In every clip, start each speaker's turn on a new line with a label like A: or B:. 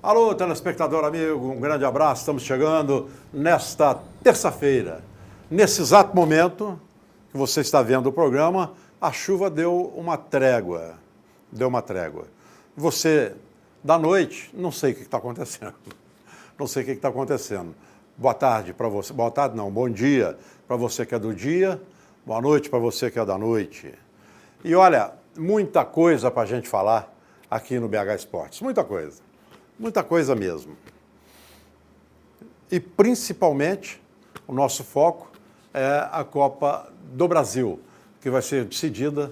A: Alô, telespectador amigo, um grande abraço. Estamos chegando nesta terça-feira. Nesse exato momento que você está vendo o programa, a chuva deu uma trégua. Você, da noite, não sei o que está acontecendo. Não sei o que está acontecendo. Boa tarde para você. Boa tarde, não. Bom dia para você que é do dia. Boa noite para você que é da noite. E olha, muita coisa para a gente falar aqui no BH Esportes. Muita coisa. Muita coisa mesmo. E, principalmente, o nosso foco é a Copa do Brasil, que vai ser decidida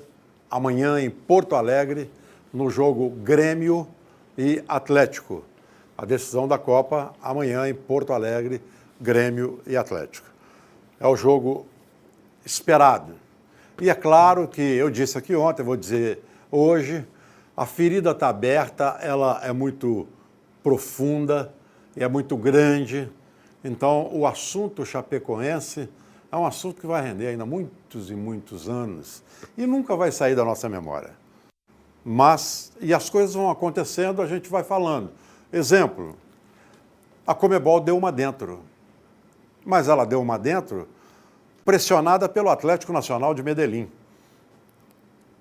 A: amanhã em Porto Alegre, no jogo Grêmio e Atlético. A decisão da Copa amanhã em Porto Alegre, Grêmio e Atlético. É o jogo esperado. E é claro que eu disse aqui ontem, vou dizer hoje, a ferida está aberta, ela é muito profunda e é muito grande. Então, o assunto chapecoense é um assunto que vai render ainda muitos e muitos anos e nunca vai sair da nossa memória. Mas, e as coisas vão acontecendo, a gente vai falando. Exemplo, a Conmebol deu uma dentro, mas ela deu uma dentro pressionada pelo Atlético Nacional de Medellín,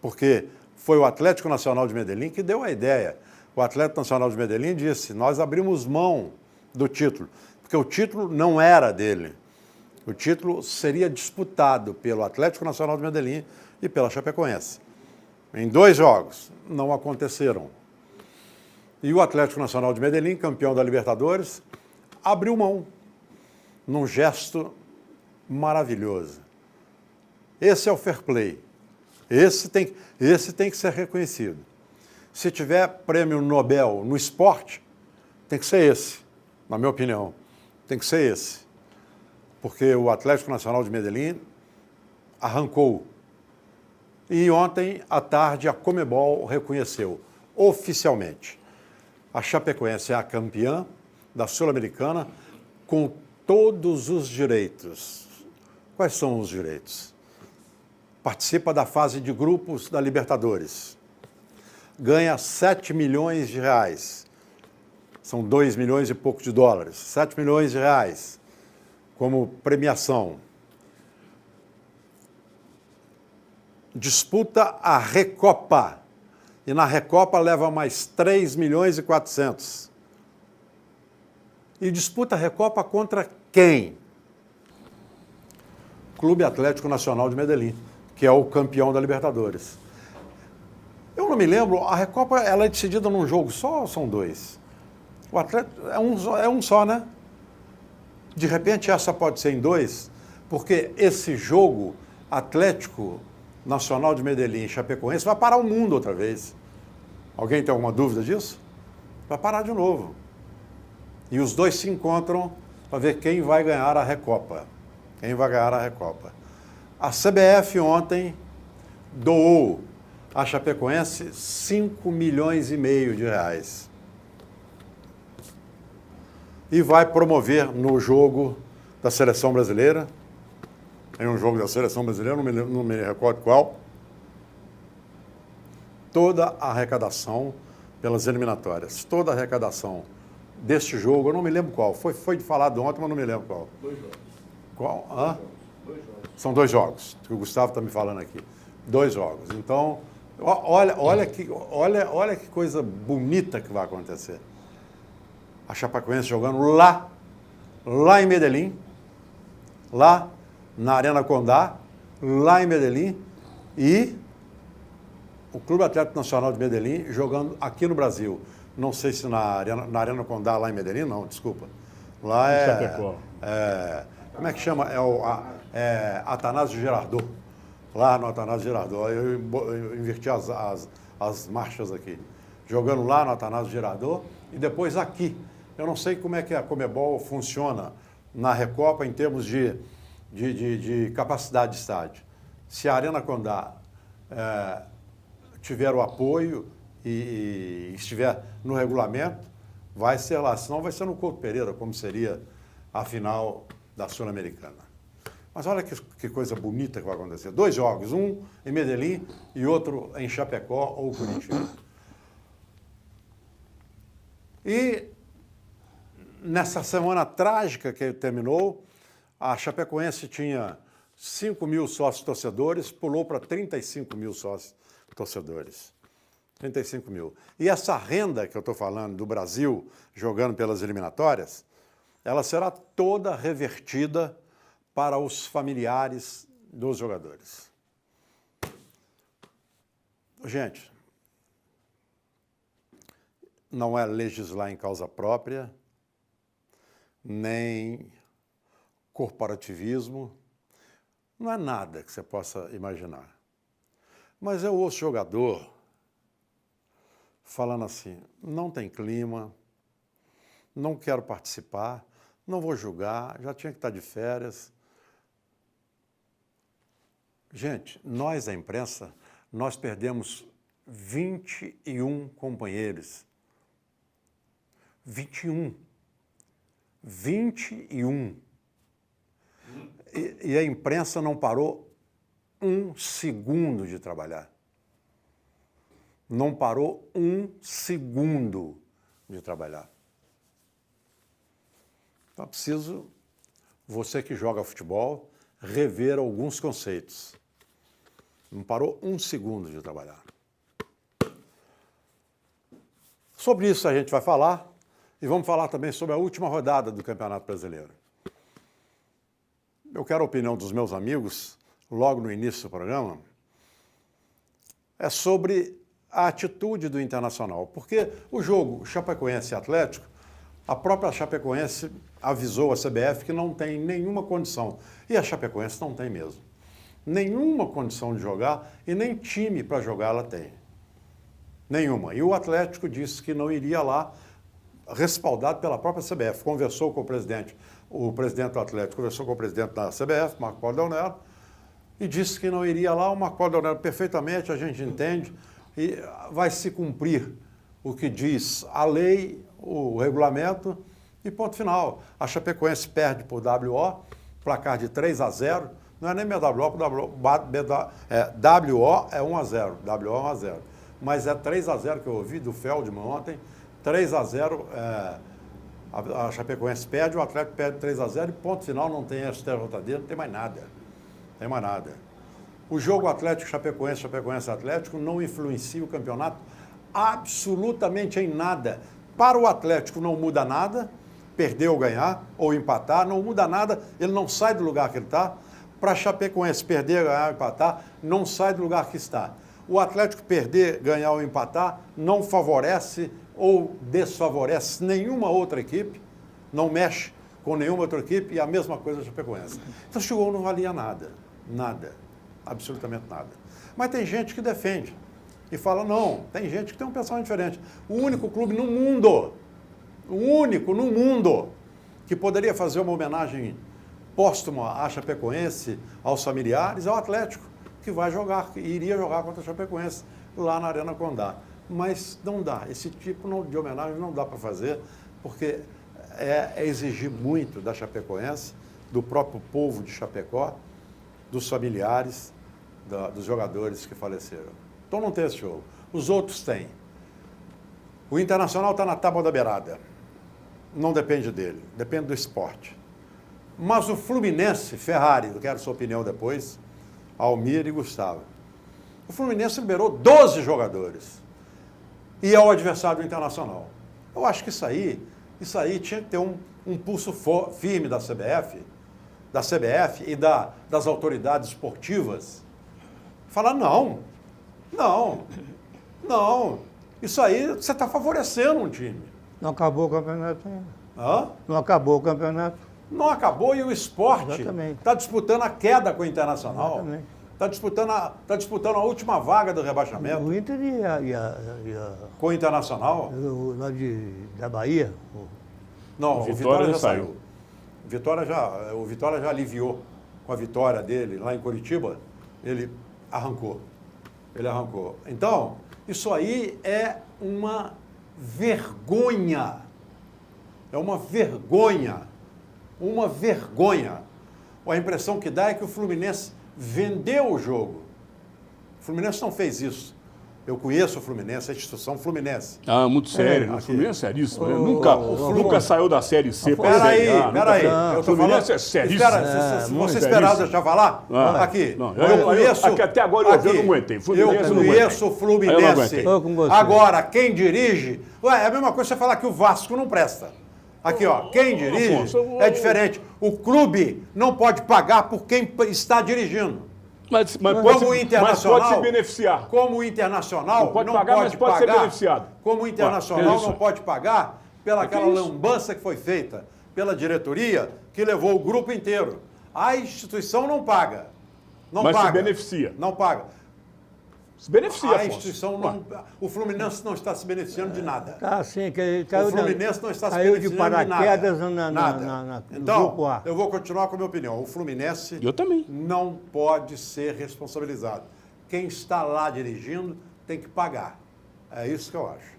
A: porque foi o Atlético Nacional de Medellín que deu a ideia. O Atlético Nacional de Medellín disse, nós abrimos mão do título, porque o título não era dele. O título seria disputado pelo Atlético Nacional de Medellín e pela Chapecoense. Em 2 jogos, não aconteceram. E o Atlético Nacional de Medellín, campeão da Libertadores, abriu mão, num gesto maravilhoso. Esse é o fair play. Esse tem que ser reconhecido. Se tiver prêmio Nobel no esporte, tem que ser esse, na minha opinião. Tem que ser esse. Porque o Atlético Nacional de Medellín arrancou. E ontem, à tarde, a Conmebol reconheceu, oficialmente, a Chapecoense é a campeã da Sul-Americana com todos os direitos. Quais são os direitos? Participa da fase de grupos da Libertadores. Ganha 7 milhões de reais. São 2 milhões e pouco de dólares. 7 milhões de reais como premiação. Disputa a Recopa. E na Recopa leva mais 3 milhões e 400. E disputa a Recopa contra quem? Clube Atlético Nacional de Medellín, que é o campeão da Libertadores. Eu não me lembro, a Recopa ela é decidida num jogo só ou são 2? O Atlético é um só, né? De repente essa pode ser em 2, porque esse jogo Atlético Nacional de Medellín e Chapecoense vai parar o mundo outra vez. Alguém tem alguma dúvida disso? Vai parar de novo. E os dois se encontram para ver quem vai ganhar a Recopa. Quem vai ganhar a Recopa. A CBF ontem doou a Chapecoense 5 milhões e meio de reais. E vai promover no jogo da Seleção Brasileira, em um jogo da Seleção Brasileira, não me recordo qual, toda a arrecadação pelas eliminatórias, toda a arrecadação deste jogo, eu não me lembro qual, foi falado ontem, mas não me lembro qual.
B: 2 jogos.
A: Qual? Hã?
B: 2 jogos.
A: São 2 jogos, que o Gustavo está me falando aqui. 2 jogos. Então, olha que coisa bonita que vai acontecer. A Chapecoense jogando lá em Medellín, lá na Arena Condá, lá em Medellín, e o Clube Atlético Nacional de Medellín jogando aqui no Brasil. Não sei se na Arena Condá, lá em Medellín, não, desculpa. Lá como é que chama? Atanásio Girardot. Lá no Atanásio Girardot. Eu inverti as marchas aqui. Jogando lá no Atanásio Girardot e depois aqui. Eu não sei como é que a Conmebol funciona na Recopa em termos de capacidade de estádio. Se a Arena Condá tiver o apoio e estiver no regulamento, vai ser lá, senão vai ser no Couto Pereira, como seria a final da Sul-Americana. Mas olha que coisa bonita que vai acontecer. 2 jogos, um em Medellín e outro em Chapecó ou Curitiba. E nessa semana trágica que terminou, a Chapecoense tinha 5 mil sócios torcedores, pulou para 35 mil sócios torcedores. 35 mil. E essa renda que eu estou falando do Brasil jogando pelas eliminatórias, ela será toda revertida para os familiares dos jogadores. Gente, não é legislar em causa própria, nem corporativismo, não é nada que você possa imaginar. Mas eu ouço jogador falando assim, não tem clima, não quero participar, não vou julgar, já tinha que estar de férias. Gente, nós, a imprensa, nós perdemos 21 companheiros. 21. 21. E a imprensa não parou um segundo de trabalhar. Não parou um segundo de trabalhar. Então, é preciso, você que joga futebol, rever alguns conceitos. Não parou um segundo de trabalhar. Sobre isso a gente vai falar e vamos falar também sobre a última rodada do Campeonato Brasileiro. Eu quero a opinião dos meus amigos, logo no início do programa, é sobre a atitude do Internacional. Porque o jogo Chapecoense e Atlético, a própria Chapecoense avisou a CBF que não tem nenhuma condição. E a Chapecoense não tem mesmo. Nenhuma condição de jogar e nem time para jogar ela tem. Nenhuma. E o Atlético disse que não iria lá, respaldado pela própria CBF. Conversou com o presidente do Atlético conversou com o presidente da CBF, Marco Paulo Del Nero, e disse que não iria lá. O Marco Paulo Del Nero perfeitamente, a gente entende, e vai se cumprir o que diz a lei, o regulamento, e ponto final. A Chapecoense perde por WO, placar de 3-0, não é nem WO, WO é 1-0, WO é 1-0. Mas é 3-0 que eu ouvi do Feldman ontem, 3-0, a Chapecoense perde, o Atlético perde 3-0 e ponto final, não tem STJD, não tem mais nada. Não tem mais nada. O jogo Atlético-Chapecoense, Chapecoense-Atlético não influencia o campeonato absolutamente em nada. Para o Atlético não muda nada, perder ou ganhar, ou empatar, não muda nada, ele não sai do lugar que ele está. Para a Chapecoense perder, ganhar ou empatar, não sai do lugar que está. O Atlético perder, ganhar ou empatar não favorece ou desfavorece nenhuma outra equipe, não mexe com nenhuma outra equipe e a mesma coisa a Chapecoense. Então, esse gol não valia nada, nada, absolutamente nada. Mas tem gente que defende e fala, não, tem gente que tem um pensamento diferente. O único clube no mundo, o único no mundo que poderia fazer uma homenagem póstuma à Chapecoense, aos familiares, é o Atlético, que vai jogar, que iria jogar contra a Chapecoense lá na Arena Condá. Mas não dá, esse tipo de homenagem não dá para fazer, porque é exigir muito da Chapecoense, do próprio povo de Chapecó, dos familiares, dos jogadores que faleceram. Então não tem esse jogo. Os outros têm. O Internacional está na tábua da beirada. Não depende dele, depende do esporte. Mas o Fluminense, Ferrari, eu quero sua opinião depois, Almir e Gustavo. O Fluminense liberou 12 jogadores. E é o adversário do Internacional. Eu acho que isso aí tinha que ter um pulso firme da CBF e das autoridades esportivas. Falar, não. Isso aí você está favorecendo um time.
B: Não acabou o campeonato ainda.
A: Hã?
B: Não acabou o campeonato.
A: Não acabou e o esporte está disputando a queda com o Internacional.
B: Exatamente.
A: Está disputando a última vaga do rebaixamento.
B: O Inter
A: Com o Internacional?
B: Lá da Bahia.
A: Não, o Vitória já saiu. O Vitória já aliviou com a vitória dele lá em Curitiba. Ele arrancou. Então, isso aí é uma vergonha É uma vergonha. Uma vergonha. A impressão que dá é que o Fluminense vendeu o jogo. O Fluminense não fez isso. Eu conheço o Fluminense, a instituição Fluminense.
C: Ah, muito sério. O Fluminense é seríssimo. Nunca saiu da Série C para
A: Peraí,
C: A.
A: peraí.
C: O Fluminense é seríssimo.
A: Se você esperar, deixa eu falar? Aqui.
C: Não,
A: eu conheço.
C: Até agora eu não aguentei.
A: Eu conheço o Fluminense.
B: Com você.
A: Agora, quem dirige. É a mesma coisa você falar que o Vasco não presta. Aqui, ó. Quem dirige
C: Afonso,
A: é diferente. O clube não pode pagar por quem está dirigindo.
C: Mas
A: Internacional,
C: pode se beneficiar.
A: Como o Internacional
C: não pode pagar, mas pode ser beneficiado.
A: Como o Internacional não pode pagar pelaquela lambança que foi feita pela diretoria que levou o grupo inteiro. A instituição não paga.
C: Mas se beneficia.
A: Não paga.
C: Se beneficia,
A: A instituição não... O Fluminense não está se beneficiando de nada.
B: Tá assim, que
A: O Fluminense não está se
B: caiu de
A: beneficiando de
B: paraquedas
A: nada.
B: no
A: Então,
B: grupo A.
A: eu vou continuar com a minha opinião. O Fluminense
C: Eu também.
A: não pode ser responsabilizado. Quem está lá dirigindo tem que pagar. É isso que eu acho.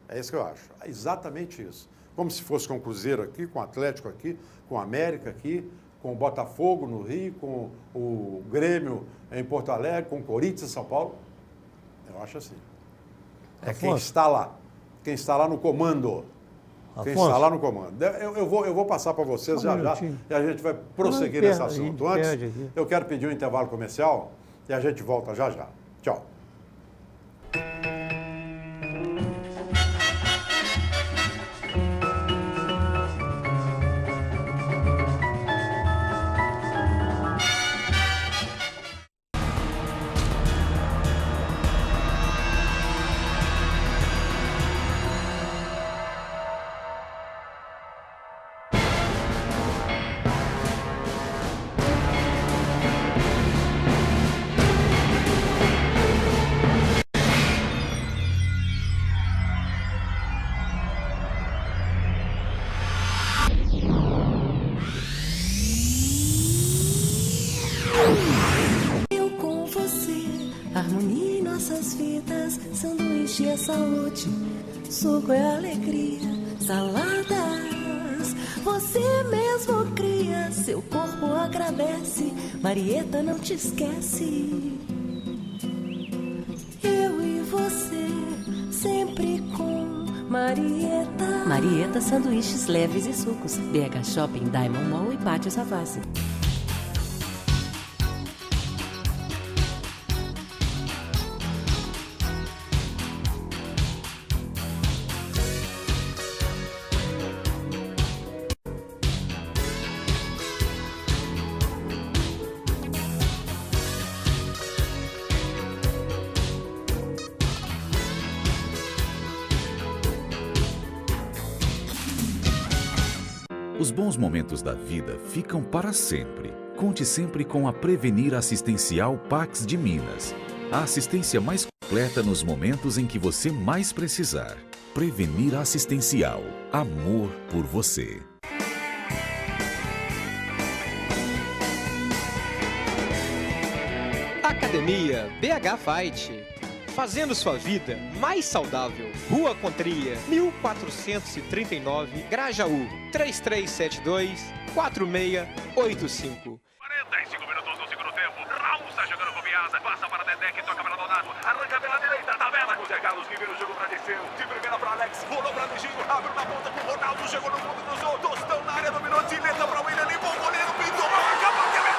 A: É isso que eu acho. É exatamente isso. Como se fosse com o Cruzeiro aqui, com o Atlético aqui, com o América aqui, com o Botafogo no Rio, com o Grêmio em Porto Alegre, com o Corinthians em São Paulo. Eu acho assim. É quem está lá. Quem está lá no comando. Quem está lá no comando. Eu vou passar para vocês já e a gente vai prosseguir nesse assunto. Antes, eu quero pedir um intervalo comercial e a gente volta já. Tchau.
D: Harmonia em nossas vidas, sanduíche é saúde, suco é alegria, saladas você mesmo cria, seu corpo agradece, Marieta não te esquece. Eu e você, sempre com Marieta. Marieta, sanduíches leves e sucos, BH Shopping, Diamond Mall e Pátio Savassi.
E: Os bons momentos da vida ficam para sempre. Conte sempre com a Prevenir Assistencial Pax de Minas. A assistência mais completa nos momentos em que você mais precisar. Prevenir Assistencial. Amor por você.
F: Academia BH Fight. Fazendo sua vida mais saudável. Rua Contrilha, 1439, Grajaú, 3372-4685.
G: 45 minutos do segundo tempo. Raul está jogando bobeada. Passa para Dedé, que toca para Donato. Arranca pela direita, tabela com o Zé Carlos, que vira o jogo para descer. De primeira para Alex, rolou para Liginho, abriu na ponta com o Ronaldo, chegou no fundo, cruzou. Tostão na área, dominou, Dileta para o William, limpou o goleiro, pintou, acabou, que é gol!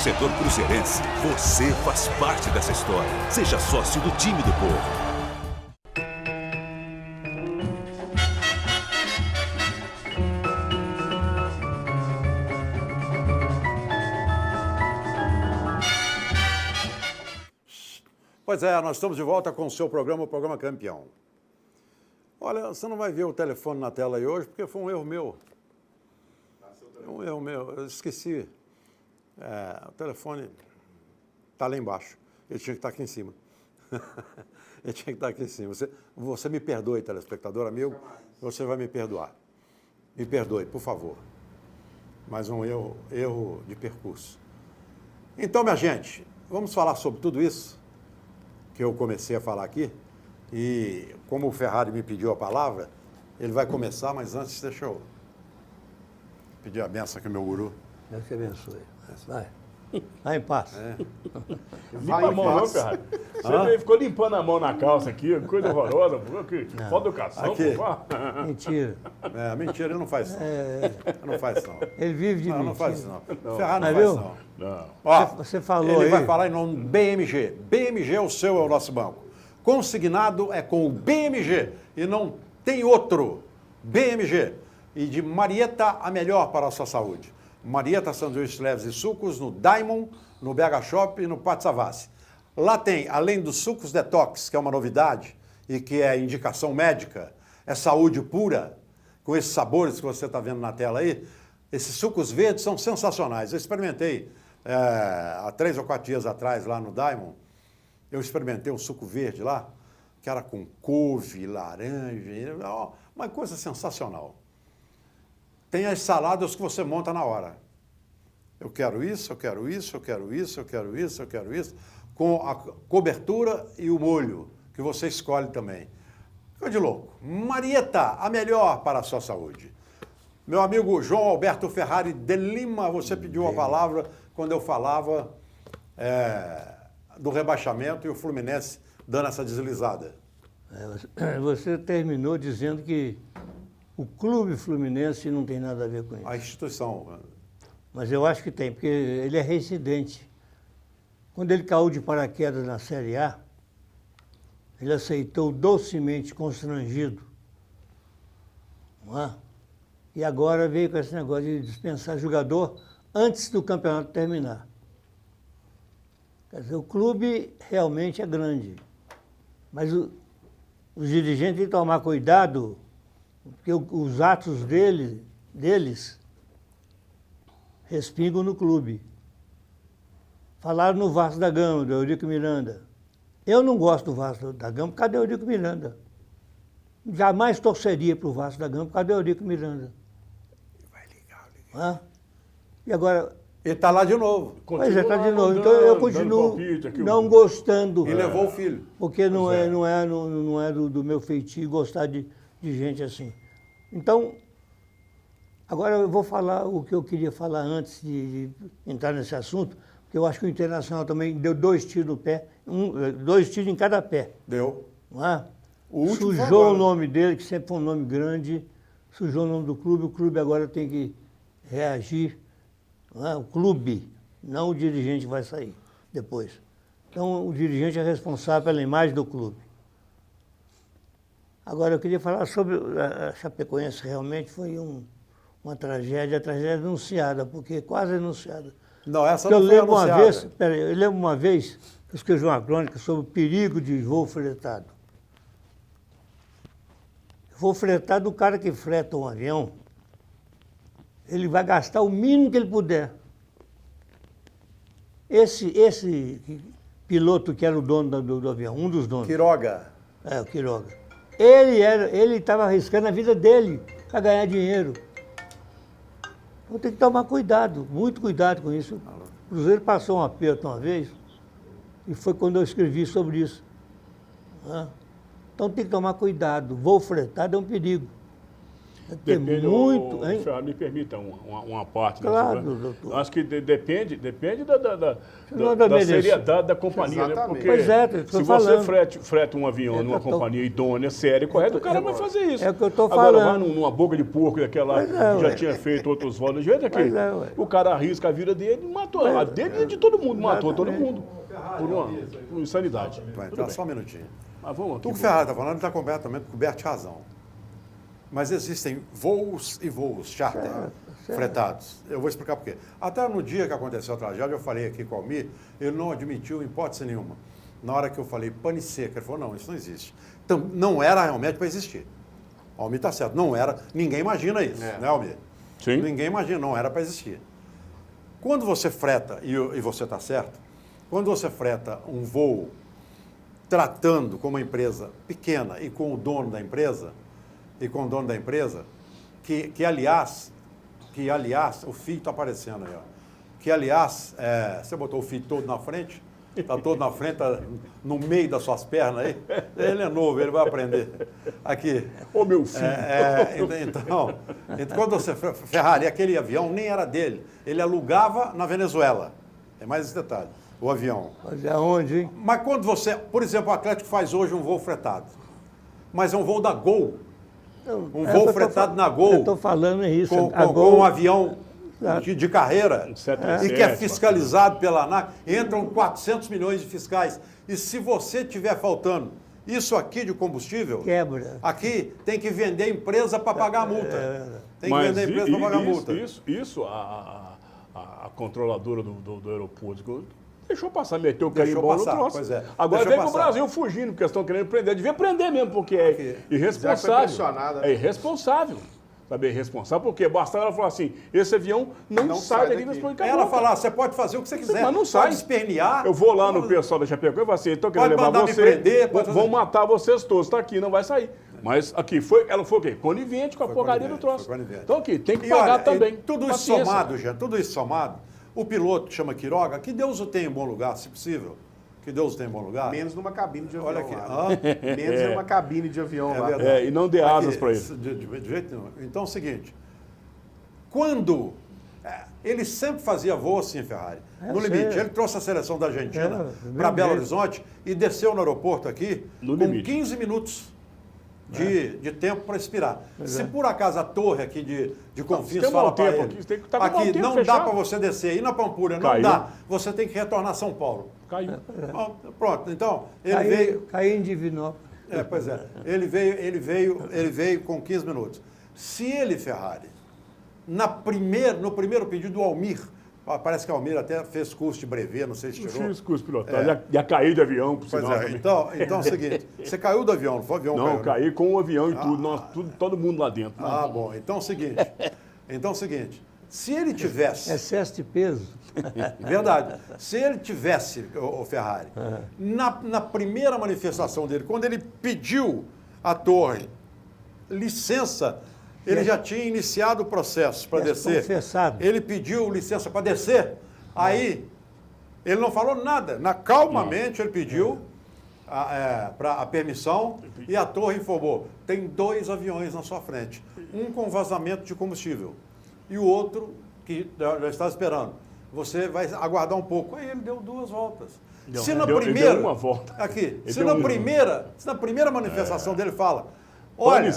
E: Torcedor cruzeirense, você faz parte dessa história. Seja sócio do time do povo.
A: Pois é, nós estamos de volta com o seu programa, o Programa Campeão. Olha, você não vai ver o telefone na tela aí hoje, porque foi um erro meu. Um erro meu, eu esqueci. O telefone está lá embaixo. Ele tinha que estar aqui em cima. Ele tinha que estar aqui em cima. Você me perdoe, telespectador amigo, você vai me perdoar. Me perdoe, por favor. Mais um erro de percurso. Então, minha gente, vamos falar sobre tudo isso que eu comecei a falar aqui. E como o Ferrari me pediu a palavra, ele vai começar, mas antes deixa eu pedir a benção aqui, meu guru.
B: Deus te abençoe. Vai. Vai em paz.
C: Limpa a mão, não, Ferrari. Você ficou limpando a mão na calça aqui, coisa horrorosa. Que falta educação.
A: Aqui.
C: Pô.
B: Mentira.
A: Mentira, ele não faz isso. Não. Não faz isso, não.
B: Ele vive de
A: Não
B: mentira.
A: faz isso, não. Ferrari não
B: Mas
A: faz
B: viu?
A: isso, não.
C: Não.
A: Ó,
B: Você falou
A: ele
B: aí.
A: vai falar em nome do BMG. BMG é o seu, é o nosso banco. Consignado é com o BMG e não tem outro. BMG. E de Marieta, a melhor para a sua saúde. Marieta Sanduíches Leves e Sucos no Diamond, no BH Shop e no Pátio Savassi. Lá tem, além dos sucos detox, que é uma novidade e que é indicação médica, é saúde pura, com esses sabores que você está vendo na tela aí, esses sucos verdes são sensacionais. Eu experimentei há 3 ou 4 dias atrás lá no Diamond, eu experimentei um suco verde lá, que era com couve, laranja, uma coisa sensacional. Tem as saladas que você monta na hora. Eu quero isso, eu quero isso, eu quero isso, eu quero isso, eu quero isso, com a cobertura e o molho, que você escolhe também. Coisa de louco. Marieta, a melhor para a sua saúde. Meu amigo João Alberto Ferrari de Lima, você pediu a palavra quando eu falava do rebaixamento e o Fluminense dando essa deslizada.
B: Você terminou dizendo que o clube Fluminense não tem nada a ver com isso.
A: A instituição.
B: Mas eu acho que tem, porque ele é reincidente. Quando ele caiu de paraquedas na Série A, ele aceitou docemente constrangido. Não é? E agora veio com esse negócio de dispensar jogador antes do campeonato terminar. Quer dizer, o clube realmente é grande. Mas os dirigentes têm que tomar cuidado, porque os atos deles respingam no clube. Falaram no Vasco da Gama, do Eurico Miranda. Eu não gosto do Vasco da Gama por causa do Eurico Miranda. Jamais torceria para o Vasco da Gama por causa do Eurico Miranda.
A: Vai ligar.
B: E agora...
A: Ele está lá de novo.
B: Pois é, está de novo. Então eu continuo não gostando.
A: E levou o filho.
B: Porque não é do meu feitio gostar de gente assim. Então, agora eu vou falar o que eu queria falar antes de entrar nesse assunto, porque eu acho que o Internacional também deu 2 tiros no pé, 2 tiros em cada pé.
A: Deu.
B: Não é?
A: O último
B: Sujou o nome dele, que sempre foi um nome grande, sujou o nome do clube, o clube agora tem que reagir. Não é? O clube, não o dirigente vai sair depois. Então, o dirigente é responsável pela imagem do clube. Agora, eu queria falar sobre a Chapecoense. Realmente foi uma tragédia anunciada, porque quase anunciada.
A: Não, essa
B: porque
A: não foi anunciada.
B: Eu lembro uma vez que eu escrevi uma crônica sobre o perigo de voo fretado. Voo fretado, o cara que freta um avião, ele vai gastar o mínimo que ele puder. Esse piloto que era o dono do avião, um dos donos.
A: Quiroga.
B: O Quiroga. Ele estava arriscando a vida dele para ganhar dinheiro. Então tem que tomar cuidado, muito cuidado com isso. O Cruzeiro passou um aperto uma vez, e foi quando eu escrevi sobre isso. Então tem que tomar cuidado. Voo fretado é um perigo.
C: Depende,
B: muito,
C: me permita uma parte.
B: Claro,
C: né?
B: doutor.
C: Acho que depende da seriedade da companhia. Né? Porque
B: pois é,
C: se você freta um avião numa companhia idônea, séria e correta, o cara vai fazer isso.
B: É o que eu estou
C: falando.
B: falando.
C: Agora vai numa boca de porco daquela que já tinha feito outros voos. Do jeito que o cara arrisca a vida dele, matou. A dele e de todo mundo, matou todo mundo. Por uma insanidade.
A: Vai entrar só um minutinho.
C: Mas vamos aqui.
A: O que o Ferrari está falando está completamente coberto de razão. Mas existem voos e voos charter fretados. Eu vou explicar por quê. Até no dia que aconteceu a tragédia, eu falei aqui com o Almir, ele não admitiu hipótese nenhuma. Na hora que eu falei pane seca, ele falou, não, isso não existe. Então, não era realmente para existir. O Almir está certo, não era, ninguém imagina isso, né, Almir?
C: Sim.
A: Ninguém imagina, não era para existir. Quando você freta, e você está certo, quando você freta um voo tratando com uma empresa pequena e com o dono da empresa, que aliás, o FII está aparecendo aí, ó. Que aliás, você botou o FII todo na frente, Está todo na frente, tá no meio das suas pernas aí. Ele é novo, ele vai aprender. Aqui.
C: Ô, meu filho.
A: Então, quando você... Ferrari, aquele avião nem era dele. Ele alugava na Venezuela. Tem mais esse detalhe. O avião.
B: Mas aonde, hein?
A: Mas quando você... Por exemplo, o Atlético faz hoje um voo fretado. Mas é um voo da Gol. Um voo fretado na Gol.
B: Eu estou falando isso.
A: Com um avião de carreira. E que é fiscalizado pela ANAC. Entram 400 milhões de fiscais. E se você tiver faltando isso aqui de combustível...
B: Quebra.
A: Aqui tem que vender empresa para pagar a multa. Tem que vender empresa para pagar a multa.
C: Isso a controladora do aeroporto deixou passar, meteu o carimbão no troço.
A: Pois é.
C: Agora vem com o Brasil fugindo, porque eles estão querendo prender. Devia prender mesmo, porque é irresponsável. É irresponsável. Sabe, irresponsável, porque bastava ela falar assim, esse avião não sai daqui nesse plano de
A: ela falar, você pode fazer o que você quiser.
C: Mas não sai.
A: Pode espernear.
C: Eu vou lá no pessoal da Chapecoense e falo assim, estou querendo levar você, vão matar vocês todos, está aqui, não vai sair. Mas aqui, ela foi o quê? Conivente com a porcaria do troço. Então aqui, tem que pagar também.
A: Tudo isso somado, gente, tudo isso somado. O piloto que chama Quiroga, que Deus o tenha em bom lugar, se possível. Que Deus o tenha em bom lugar.
H: Menos numa cabine de avião.
A: Olha aqui.
H: Lá, né? Menos numa cabine de avião lá.
C: E não dê asas para ele.
A: De jeito nenhum. Então é o seguinte. Quando... ele sempre fazia voo assim, Ferrari. No limite. Ele trouxe a seleção da Argentina para Belo Horizonte e desceu no aeroporto aqui com 15 minutos de tempo para expirar. Se por acaso a torre aqui de Confins fala para ele, aqui não dá para você descer, aí na Pampulha não dá, você tem que retornar a São Paulo.
C: Caiu.
A: Pronto, então ele veio...
B: Caiu em Divinópolis.
A: Pois é. Ele veio com 15 minutos. Se ele, Ferrari, no primeiro pedido do Almir, parece que o Almir até fez curso de brevet, não sei se tirou.
C: Fiz curso de pilotagem, ia cair de avião, por sinal.
A: Então é o seguinte, você caiu do avião, não foi o avião?
C: Não, caí com o avião e tudo, todo mundo lá dentro.
A: Bom, então é o seguinte, se ele tivesse...
B: Excesso de peso.
A: Verdade. Se ele tivesse, o Ferrari, na primeira manifestação dele, quando ele pediu à torre licença, ele já tinha iniciado o processo para descer.
B: Confessado.
A: Ele pediu licença para descer, aí ele não falou nada. Calmamente ele pediu a permissão e a torre informou. Tem 2 aviões na sua frente. Um com vazamento de combustível e o outro que já está esperando. Você vai aguardar um pouco. Aí ele deu 2 voltas.
C: Ele deu uma volta.
A: Se na primeira manifestação dele fala, olha,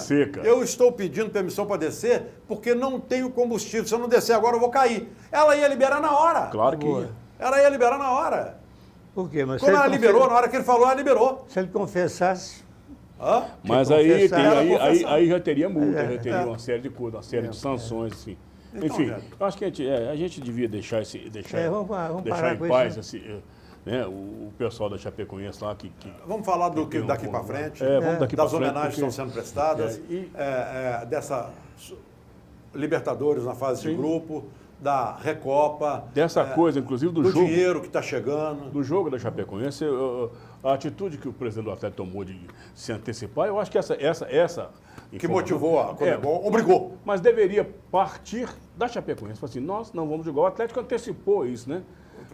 A: eu estou pedindo permissão para descer porque não tenho combustível. Se eu não descer agora, eu vou cair. Ela ia liberar na hora.
C: Claro que ia.
A: Ela ia liberar na hora.
B: Por quê? Mas
A: como ela liberou, na hora que ele falou, ela liberou.
B: Se ele confessasse...
C: Mas aí já teria multa, já teria uma série de coisas, uma série de sanções, assim. Enfim, eu acho que a gente devia deixar em paz o pessoal da Chapecoense lá que
A: vamos falar do que daqui para frente, das homenagens que estão sendo prestadas, dessa Libertadores na fase de grupo, da Recopa,
C: dessa coisa, inclusive do jogo,
A: dinheiro que está chegando,
C: do jogo da Chapecoense, a atitude que o presidente do Atlético tomou de se antecipar, eu acho que essa
A: que motivou a Conmebol, obrigou.
C: Mas deveria partir da Chapecoense. Falou assim, nós não vamos jogar. O Atlético antecipou isso, né?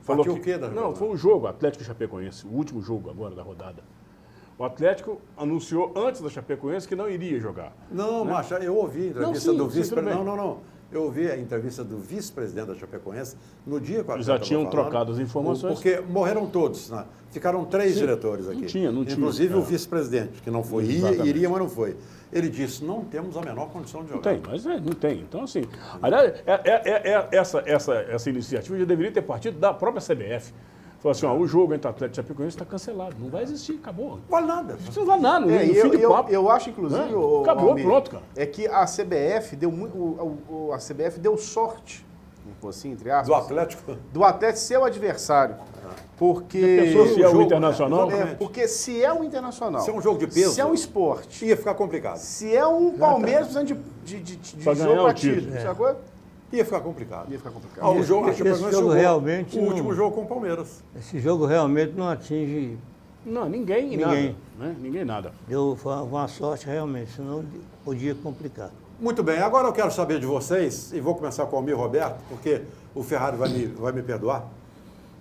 A: Falou o quê?
C: Não, foi o jogo, Atlético e Chapecoense, o último jogo agora da rodada. O Atlético anunciou antes da Chapecoense que não iria jogar.
A: Não, né? Macha, eu ouvi a entrevista do vice-presidente. Não. Eu ouvi a entrevista do vice-presidente da Chapecoense no dia que o Atlético
C: já tinham trocado as informações.
A: Porque morreram todos, né? Ficaram 3 diretores aqui.
C: Não tinha.
A: Inclusive o vice-presidente, que não foi, iria, mas não foi. Ele disse, não temos a menor condição de jogar.
C: Não tem. Então, assim, aliás, essa iniciativa já deveria ter partido da própria CBF. Falou assim, o jogo entre Atlético e Chapecoense está cancelado. Não vai existir, acabou.
A: Não vale nada.
C: Não vale nada. Fim de papo.
H: Eu acho, inclusive,
C: acabou,
H: Almir,
C: pronto, cara.
H: É que a CBF deu sorte, assim, entre aspas.
A: Do Atlético?
H: Do Atlético ser o adversário. Porque...
C: Se é o Internacional?
H: Porque se é o Internacional...
A: Se é um jogo de peso...
H: Se é um esporte...
A: Ia ficar complicado.
H: Se é um Palmeiras precisando de jogo batido, sacou?
A: Ia ficar complicado.
B: O jogo realmente...
A: O último jogo com o Palmeiras.
B: Esse jogo realmente não atinge...
C: Não, ninguém. Nada. Né? Ninguém nada.
B: Deu uma sorte realmente, senão podia complicar.
A: Muito bem, agora eu quero saber de vocês, e vou começar com o Almir Roberto, porque o Ferrari vai me perdoar,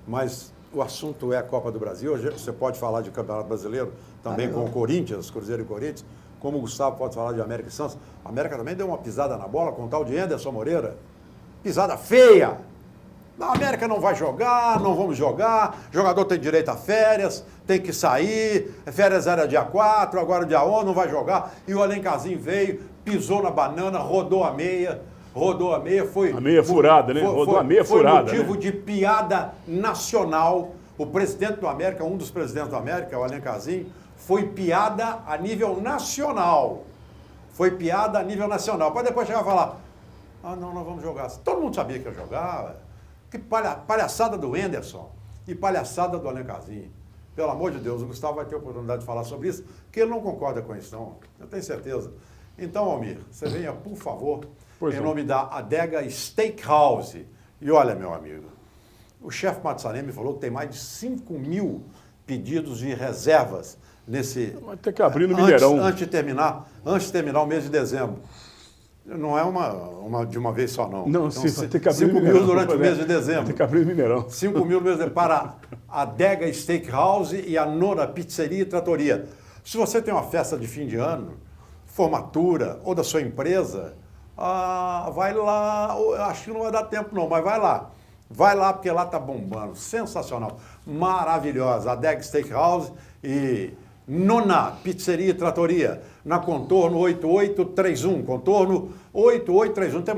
A: mas o assunto é a Copa do Brasil. Você pode falar de Campeonato Brasileiro também com o Corinthians, Cruzeiro e Corinthians, como o Gustavo pode falar de América e Santos. A América também deu uma pisada na bola com o tal de Anderson Moreira. Pisada feia. A América não vai jogar, não vamos jogar, jogador tem direito a férias, tem que sair, férias era dia 4, agora dia 11, não vai jogar. E o Alencarzinho veio, pisou na banana, rodou a meia, foi...
C: A meia furada, né? Rodou a meia furada.
A: Foi motivo
C: né?
A: de piada nacional. O presidente do América, um dos presidentes do América, o Alencarzinho, foi piada a nível nacional. Foi piada a nível nacional. Para depois chegar e falar, não vamos jogar. Todo mundo sabia que ia jogar, que palhaçada do Anderson e palhaçada do Alencarzinho. Pelo amor de Deus, o Gustavo vai ter a oportunidade de falar sobre isso, que ele não concorda com isso, não. Eu tenho certeza. Então, Almir, você venha, por favor, em nome da Adega Steakhouse. E olha, meu amigo, o chefe Matsanem me falou que tem mais de 5 mil pedidos de reservas nesse...
C: Vai ter que abrir no Mineirão.
A: Antes de terminar o mês de dezembro. Não é uma de uma vez só, não.
C: Não,
A: então,
C: sim, vai ter que abrir
A: 5 mil durante o mês de dezembro.
C: Vai ter que abrir no Mineirão.
A: 5 mil no mês de dezembro para a Adega Steakhouse e a Nona Pizzeria e Tratoria. Se você tem uma festa de fim de ano, formatura ou da sua empresa, vai lá. Acho que não vai dar tempo, não, mas vai lá. Vai lá, porque lá tá bombando. Sensacional. Maravilhosa. Adega Steakhouse e Nona Pizzeria e Tratoria, na Contorno 8831. Contorno 8831. Tem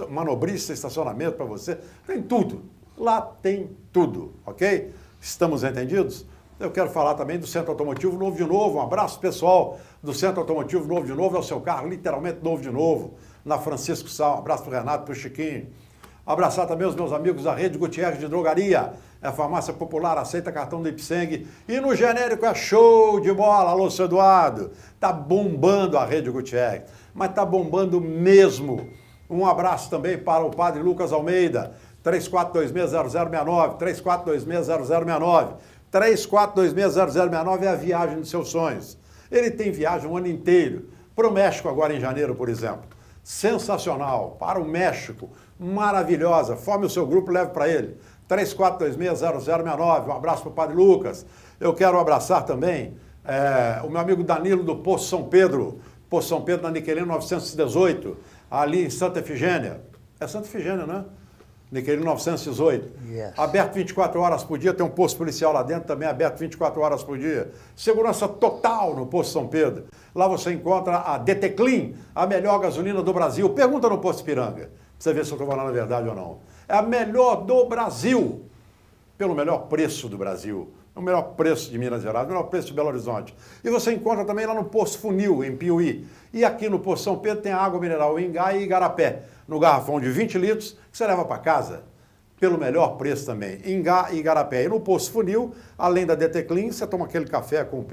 A: manobrista, estacionamento para você. Tem tudo. Lá tem tudo, ok? Estamos entendidos? Eu quero falar também do Centro Automotivo Novo de Novo. Um abraço, pessoal, do Centro Automotivo Novo de Novo. É o seu carro literalmente novo de novo. Na Francisco Sá. Um abraço para o Renato, para o Chiquinho. Abraçar também os meus amigos da Rede Gutierrez de Drogaria. É a farmácia popular, aceita cartão do Ipseng. E no genérico é show de bola. Alô, seu Eduardo. Tá bombando a Rede Gutierrez. Mas tá bombando mesmo. Um abraço também para o Padre Lucas Almeida. 34260069. 34260069. 34260069 é a viagem dos seus sonhos. Ele tem viagem o ano inteiro. Para o México agora em janeiro, por exemplo. Sensacional. Para o México. Maravilhosa. Forme o seu grupo, leve para ele. 34260069. Um abraço para o Padre Lucas. Eu quero abraçar também o meu amigo Danilo do Poço São Pedro. Poço São Pedro na Niquelino 918. Ali em Santa Efigênia. É Santa Efigênia, né? Niquelino 918. Yes. Aberto 24 horas por dia, tem um posto policial lá dentro, também aberto 24 horas por dia. Segurança total no Posto São Pedro. Lá você encontra a DT Clean, a melhor gasolina do Brasil. Pergunta no Posto Ipiranga, pra você ver se eu estou falando a verdade ou não. É a melhor do Brasil, pelo melhor preço do Brasil. O melhor preço de Minas Gerais, o melhor preço de Belo Horizonte. E você encontra também lá no Posto Funil, em Piuí. E aqui no Posto São Pedro tem a água mineral Ingá e Igarapé, no garrafão de 20 litros, que você leva para casa pelo melhor preço também. Ingá e Igarapé. E no Posto Funil, além da DT Clean, você toma aquele café com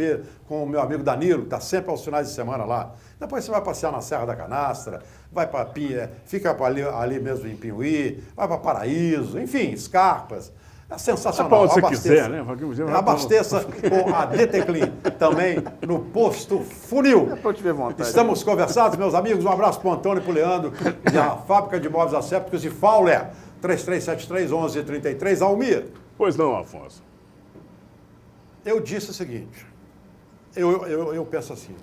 A: o meu amigo Danilo, que está sempre aos finais de semana lá. Depois você vai passear na Serra da Canastra, vai para Pia, fica ali mesmo em Piuí, vai para Paraíso, enfim, Escarpas. É sensacional.
C: Para onde você quiser, né?
A: Abasteça com a DT Clean, também no Posto Funil.
H: É para eu te ver vontade.
A: Estamos conversados, meus amigos. Um abraço para o Antônio e para o Leandro, da Fábrica de Móveis Assépticos de Fowler, 3373-1133. Almir.
C: Pois não, Afonso.
A: Eu disse o seguinte, eu penso assim,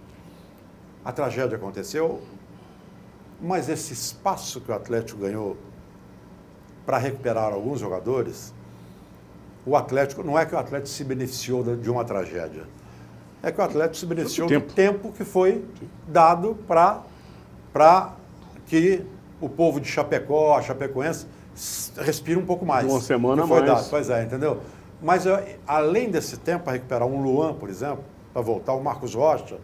A: a tragédia aconteceu, mas esse espaço que o Atlético ganhou para recuperar alguns jogadores, o Atlético, não é que o Atlético se beneficiou de uma tragédia, é que o Atlético se beneficiou do tempo que foi dado para que o povo de Chapecó, a chapecoense, respire um pouco mais.
C: Uma semana a mais.
A: Dado. Pois é, entendeu? Mas além desse tempo, para recuperar um Luan, por exemplo, para voltar, o Marcos Rocha,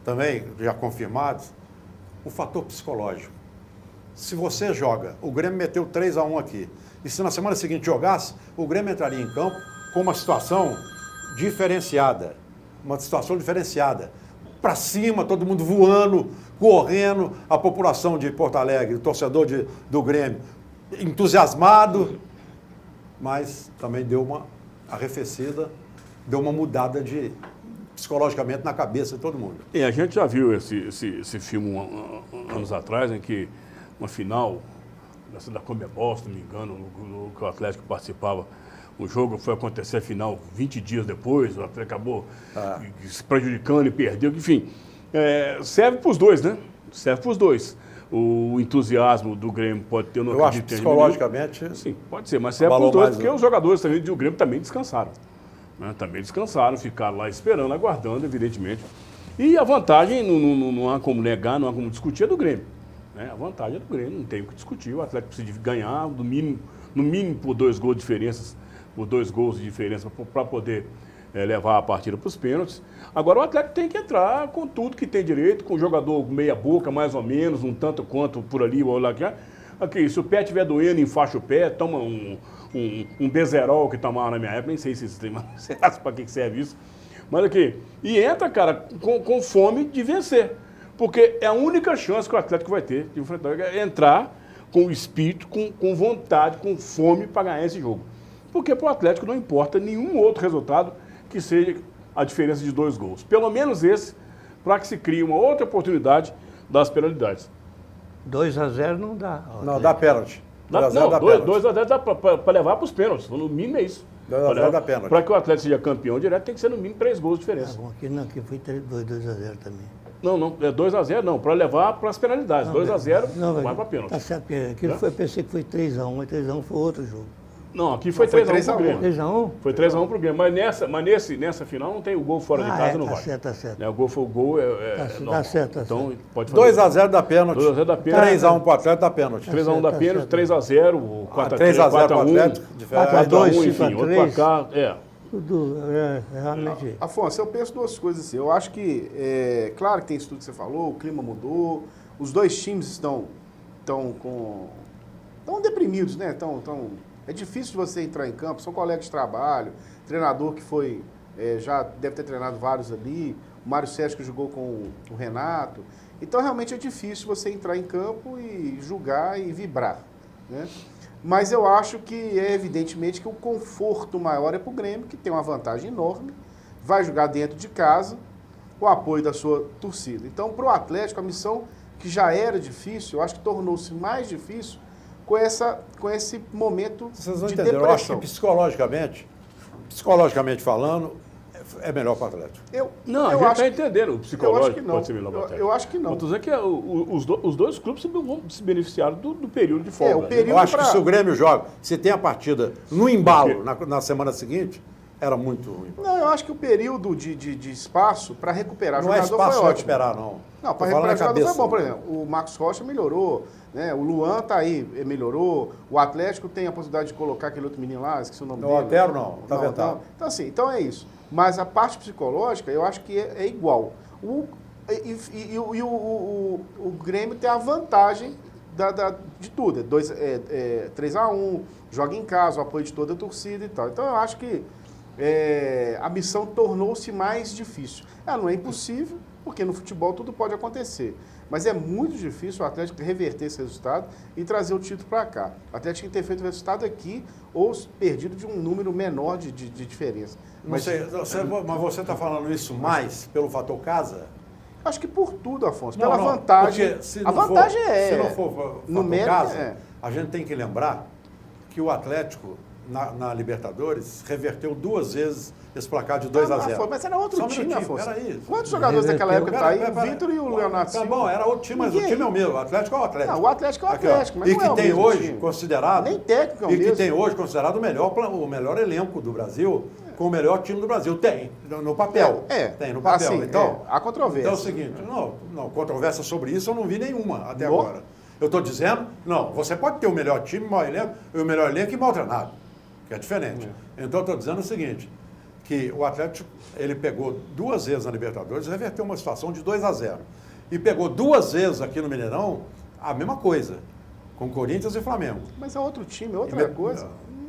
A: também já confirmados, o fator psicológico. Se você joga, o Grêmio meteu 3-1 aqui, e se na semana seguinte jogasse, o Grêmio entraria em campo com uma situação diferenciada. Para cima, todo mundo voando, correndo, a população de Porto Alegre, o torcedor do Grêmio, entusiasmado, mas também deu uma arrefecida, deu uma mudada psicologicamente na cabeça de todo mundo.
C: E a gente já viu esse filme anos atrás, em que uma final da Comebol, se não me engano, que o Atlético participava, O jogo foi acontecer a final 20 dias depois, o Atlético acabou se prejudicando e perdeu, enfim. Serve para os dois, né? Serve para os dois. O entusiasmo do Grêmio pode ter,
A: eu acho psicologicamente.
C: Sim, pode ser, mas serve para os dois, porque os jogadores também do Grêmio também descansaram. Né? Também descansaram, ficaram lá esperando, aguardando, evidentemente. E a vantagem, não há como negar, não há como discutir, é do Grêmio. Né? A vantagem é do Grêmio, não tem o que discutir. O Atlético precisa ganhar, no mínimo por 2 gols de diferença, por 2 gols de diferença para poder levar a partida para os pênaltis. Agora o Atlético tem que entrar com tudo que tem direito, com o jogador meia boca, mais ou menos, um tanto quanto por ali ou lá. Aqui, se o pé estiver doendo, enfaixa o pé, toma um Bezerol que tomava na minha época, nem sei se tem, mas sei lá para que serve isso. Mas aqui, e entra, cara, com fome de vencer. Porque é a única chance que o Atlético vai ter de enfrentar, é entrar com o espírito, com vontade, com fome para ganhar esse jogo. Porque para o Atlético não importa nenhum outro resultado que seja a diferença de 2 gols. Pelo menos esse, para que se crie uma outra oportunidade das penalidades.
B: 2-0 não dá.
A: Não, dá pênalti.
C: 2-0 dá para levar para os pênaltis. No mínimo é isso.
A: 2-0 dá pênalti.
C: Para que o Atlético seja campeão direto, tem que ser no mínimo 3 gols de diferença.
B: Aqui foi 2-0 também.
C: Não, é 2-0 não, para levar para as penalidades. 2-0 vai para pênalti.
B: Tá certo, porque aquilo pensei que foi 3-1, mas 3-1 foi outro jogo.
C: Não, aqui foi 3-1 pro Grêmio.
B: 3-1?
C: Foi 3-1 pro Grêmio. Mas nessa final não tem o gol fora de casa, não vai.
B: Tá certo.
C: O gol foi o gol.
B: Tá certo.
C: Então, pode fazer.
A: 2-0 da pênalti.
C: 2-0 da pênalti.
A: 3-1 pro Atlético da pênalti.
C: 3-1 da pênalti, 3-0, 4-3,
A: 3-0 pro Atlético.
C: 4-2, enfim, outro placar.
B: Tudo, realmente.
H: Afonso, eu penso 2 coisas assim. Eu acho que, claro que tem isso tudo que você falou, o clima mudou, os 2 times estão deprimidos, né? É difícil de você entrar em campo, são colegas de trabalho, treinador que foi, já deve ter treinado vários ali, o Mário Sérgio que jogou com o Renato. Então, realmente é difícil você entrar em campo e julgar e vibrar, né? Mas eu acho que evidentemente que o conforto maior é para o Grêmio, que tem uma vantagem enorme, vai jogar dentro de casa, com o apoio da sua torcida. Então, para o Atlético, a missão que já era difícil, eu acho que tornou-se mais difícil com esse momento
A: Vocês não
H: de
A: entenderam.
H: depressão.
A: Eu acho que psicologicamente falando, é melhor para o Atlético.
C: A gente está entendendo o psicológico pode ser melhor para o Atlético.
H: Eu acho que não.
C: Estou dizendo que os 2 clubes vão se beneficiar do período de folga.
A: Eu acho que se o Grêmio joga, se tem a partida no embalo na semana seguinte, era muito ruim.
H: Não, eu acho que o período de espaço para recuperar
A: não
H: jogador
A: é espaço
H: foi
A: para
H: ótimo.
A: recuperar, não.
H: Não, para recuperar jogador foi bom. Por exemplo, o Marcos Rocha melhorou, né? O Luan tá aí, melhorou. O Atlético tem a possibilidade de colocar aquele outro menino lá, esqueci o nome dele.
A: O Otero não, tá vetado.
H: Então, assim, então é isso. Mas a parte psicológica, eu acho que é igual. O Grêmio tem a vantagem de tudo. 3-1, joga em casa, o apoio de toda a torcida e tal. Então, eu acho que a missão tornou-se mais difícil. Ela não é impossível, porque no futebol tudo pode acontecer. Mas é muito difícil o Atlético reverter esse resultado e trazer o título para cá. O Atlético tem que ter feito o resultado aqui ou perdido de um número menor de diferença.
A: Mas você está falando isso mais pelo fator casa?
H: Acho que por tudo, Afonso. Pela vantagem. A vantagem
A: se não for fator casa, a gente tem que lembrar que o Atlético, na Libertadores, reverteu 2 vezes esse placar de 2-0.
H: Mas era outro time, Afonso.
A: Peraí.
H: Quantos jogadores daquela época tá aí? O Vitor e o Leonardo Silva.
A: Tá bom, era outro time, mas o time é o mesmo. O Atlético é o Atlético.
H: Não, o Atlético é o Atlético, mas
A: e
H: não é o
A: que tem
H: mesmo
A: hoje
H: time.
A: considerado...
H: Nem técnico é o mesmo.
A: E que tem hoje considerado o melhor elenco do Brasil, com o melhor time do Brasil. Tem, no papel. Tem, no papel.
H: Assim,
A: então,
H: há controvérsia.
A: Então é o seguinte, não, controvérsia sobre isso eu não vi nenhuma até agora. Eu estou dizendo, você pode ter o melhor time, o melhor elenco e mal treinado, que é diferente. Então eu estou dizendo o seguinte, que o Atlético, ele pegou 2 vezes na Libertadores e reverteu uma situação de 2-0. E pegou 2 vezes aqui no Mineirão a mesma coisa, com Corinthians e Flamengo.
H: Mas é outro time, é outra coisa.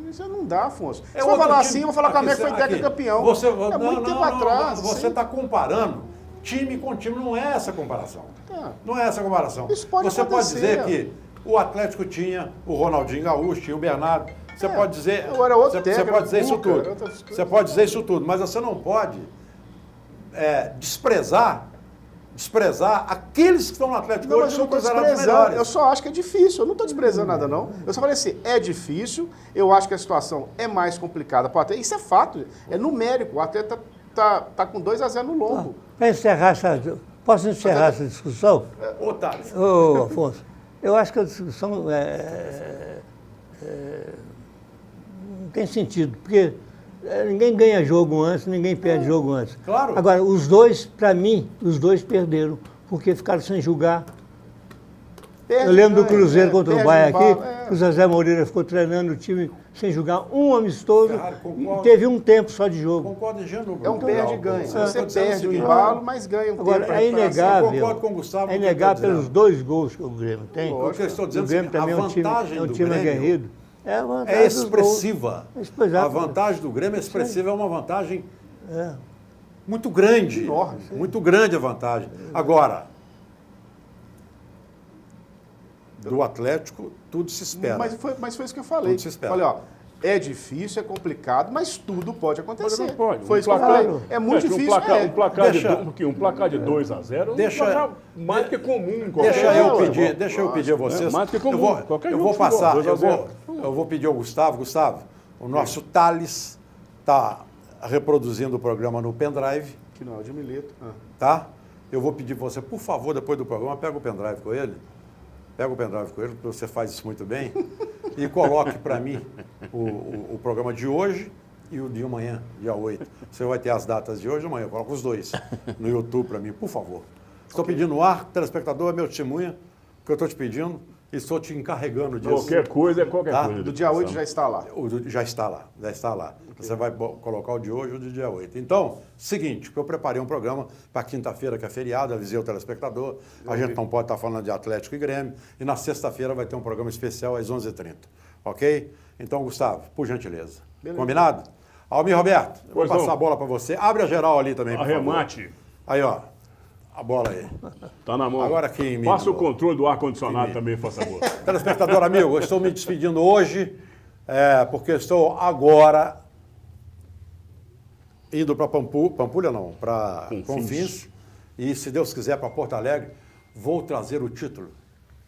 H: Isso não dá, Afonso. Se
A: eu
H: falar assim, eu vou falar que o América foi técnico campeão.
A: É
H: muito tempo atrás.
A: Você está comparando time com time, não é essa comparação. Não é essa comparação.
H: Isso pode
A: você
H: acontecer.
A: Pode dizer que o Atlético tinha o Ronaldinho Gaúcho, tinha o Bernardo. Você pode dizer.
H: Agora outro
A: você pode dizer isso tudo. Você pode dizer isso tudo, mas você não pode desprezar desprezar aqueles que estão no Atlético
H: Não,
A: hoje
H: mas eu
A: são
H: não estou
A: considerados
H: desprezando,
A: melhores.
H: eu só acho que é difícil, eu não estou desprezando nada não. Eu só falei assim, é difícil, eu acho que a situação é mais complicada para o atleta, isso é fato, é numérico, o atleta tá com 2-0 no lombo.
B: Para encerrar posso encerrar essa discussão?
A: Ô, Thales.
B: Ô, Afonso, eu acho que a discussão não tem sentido, porque ninguém ganha jogo antes, ninguém perde jogo antes.
A: Claro.
B: Agora, os dois, para mim, os dois perderam, porque ficaram sem julgar. Eu lembro do Cruzeiro contra o Bahia aqui, o Zezé Moreira ficou treinando o time sem jogar um amistoso e teve um tempo só de jogo.
A: Concordo em gênero.
H: É um perde e ganha. Você perde o embalo, mas ganha um tempo.
B: Agora, é inegável,
A: concordo com o Gustavo,
B: é inegável pelos 2 gols que o Grêmio tem.
A: O que eu estou dizendo
B: O Grêmio também é um time aguerrido.
A: É expressiva.
B: Exato.
A: A vantagem do Grêmio é expressiva, é uma vantagem muito grande.
H: Enorme.
A: Muito grande a vantagem. Agora, do Atlético, tudo se espera.
H: Mas foi isso que eu falei.
A: Tudo se espera.
H: Falei, ó, é difícil, é complicado, mas tudo pode acontecer.
C: Mas não pode.
H: Foi isso que eu falei. É muito difícil.
C: Um placar de 2-0 é um placar mais que comum em qualquer
A: Deixa eu pedir a vocês.
C: Mais que comum.
A: Eu vou pedir ao Gustavo. Gustavo, o nosso Thales está reproduzindo o programa no pendrive.
H: Que não é o de Mileto.
A: Tá? Eu vou pedir para você, por favor, depois do programa, pega o pendrive com ele. Pega o pendrive com ele, porque você faz isso muito bem. E coloque para mim o programa de hoje e o de amanhã, dia 8. Você vai ter as datas de hoje e amanhã. Coloca os dois no YouTube para mim, por favor. Estou pedindo no ar, telespectador, é meu testemunha, que eu estou te pedindo e estou te encarregando disso.
C: Qualquer coisa é qualquer coisa.
H: Do dia 8 já está lá.
A: Já está lá. Okay. Você vai colocar o de hoje e o do dia 8. Então, seguinte, eu preparei um programa para quinta-feira, que é feriado, avisei o telespectador, a gente não pode estar falando de Atlético e Grêmio, e na sexta-feira vai ter um programa especial às 11h30, ok? Então, Gustavo, por gentileza. Beleza. Combinado? Almir Roberto, eu vou passar a bola para você. Abre a geral ali também, por
C: Arremate.
A: favor. Aí, ó. A bola aí.
C: Tá na mão.
A: Agora aqui em mim.
C: Passa o controle do ar-condicionado também, por favor.
A: Telespectador amigo, eu estou me despedindo hoje, porque estou agora indo para Pampulha, não, para Confins. E, se Deus quiser, para Porto Alegre, vou trazer o título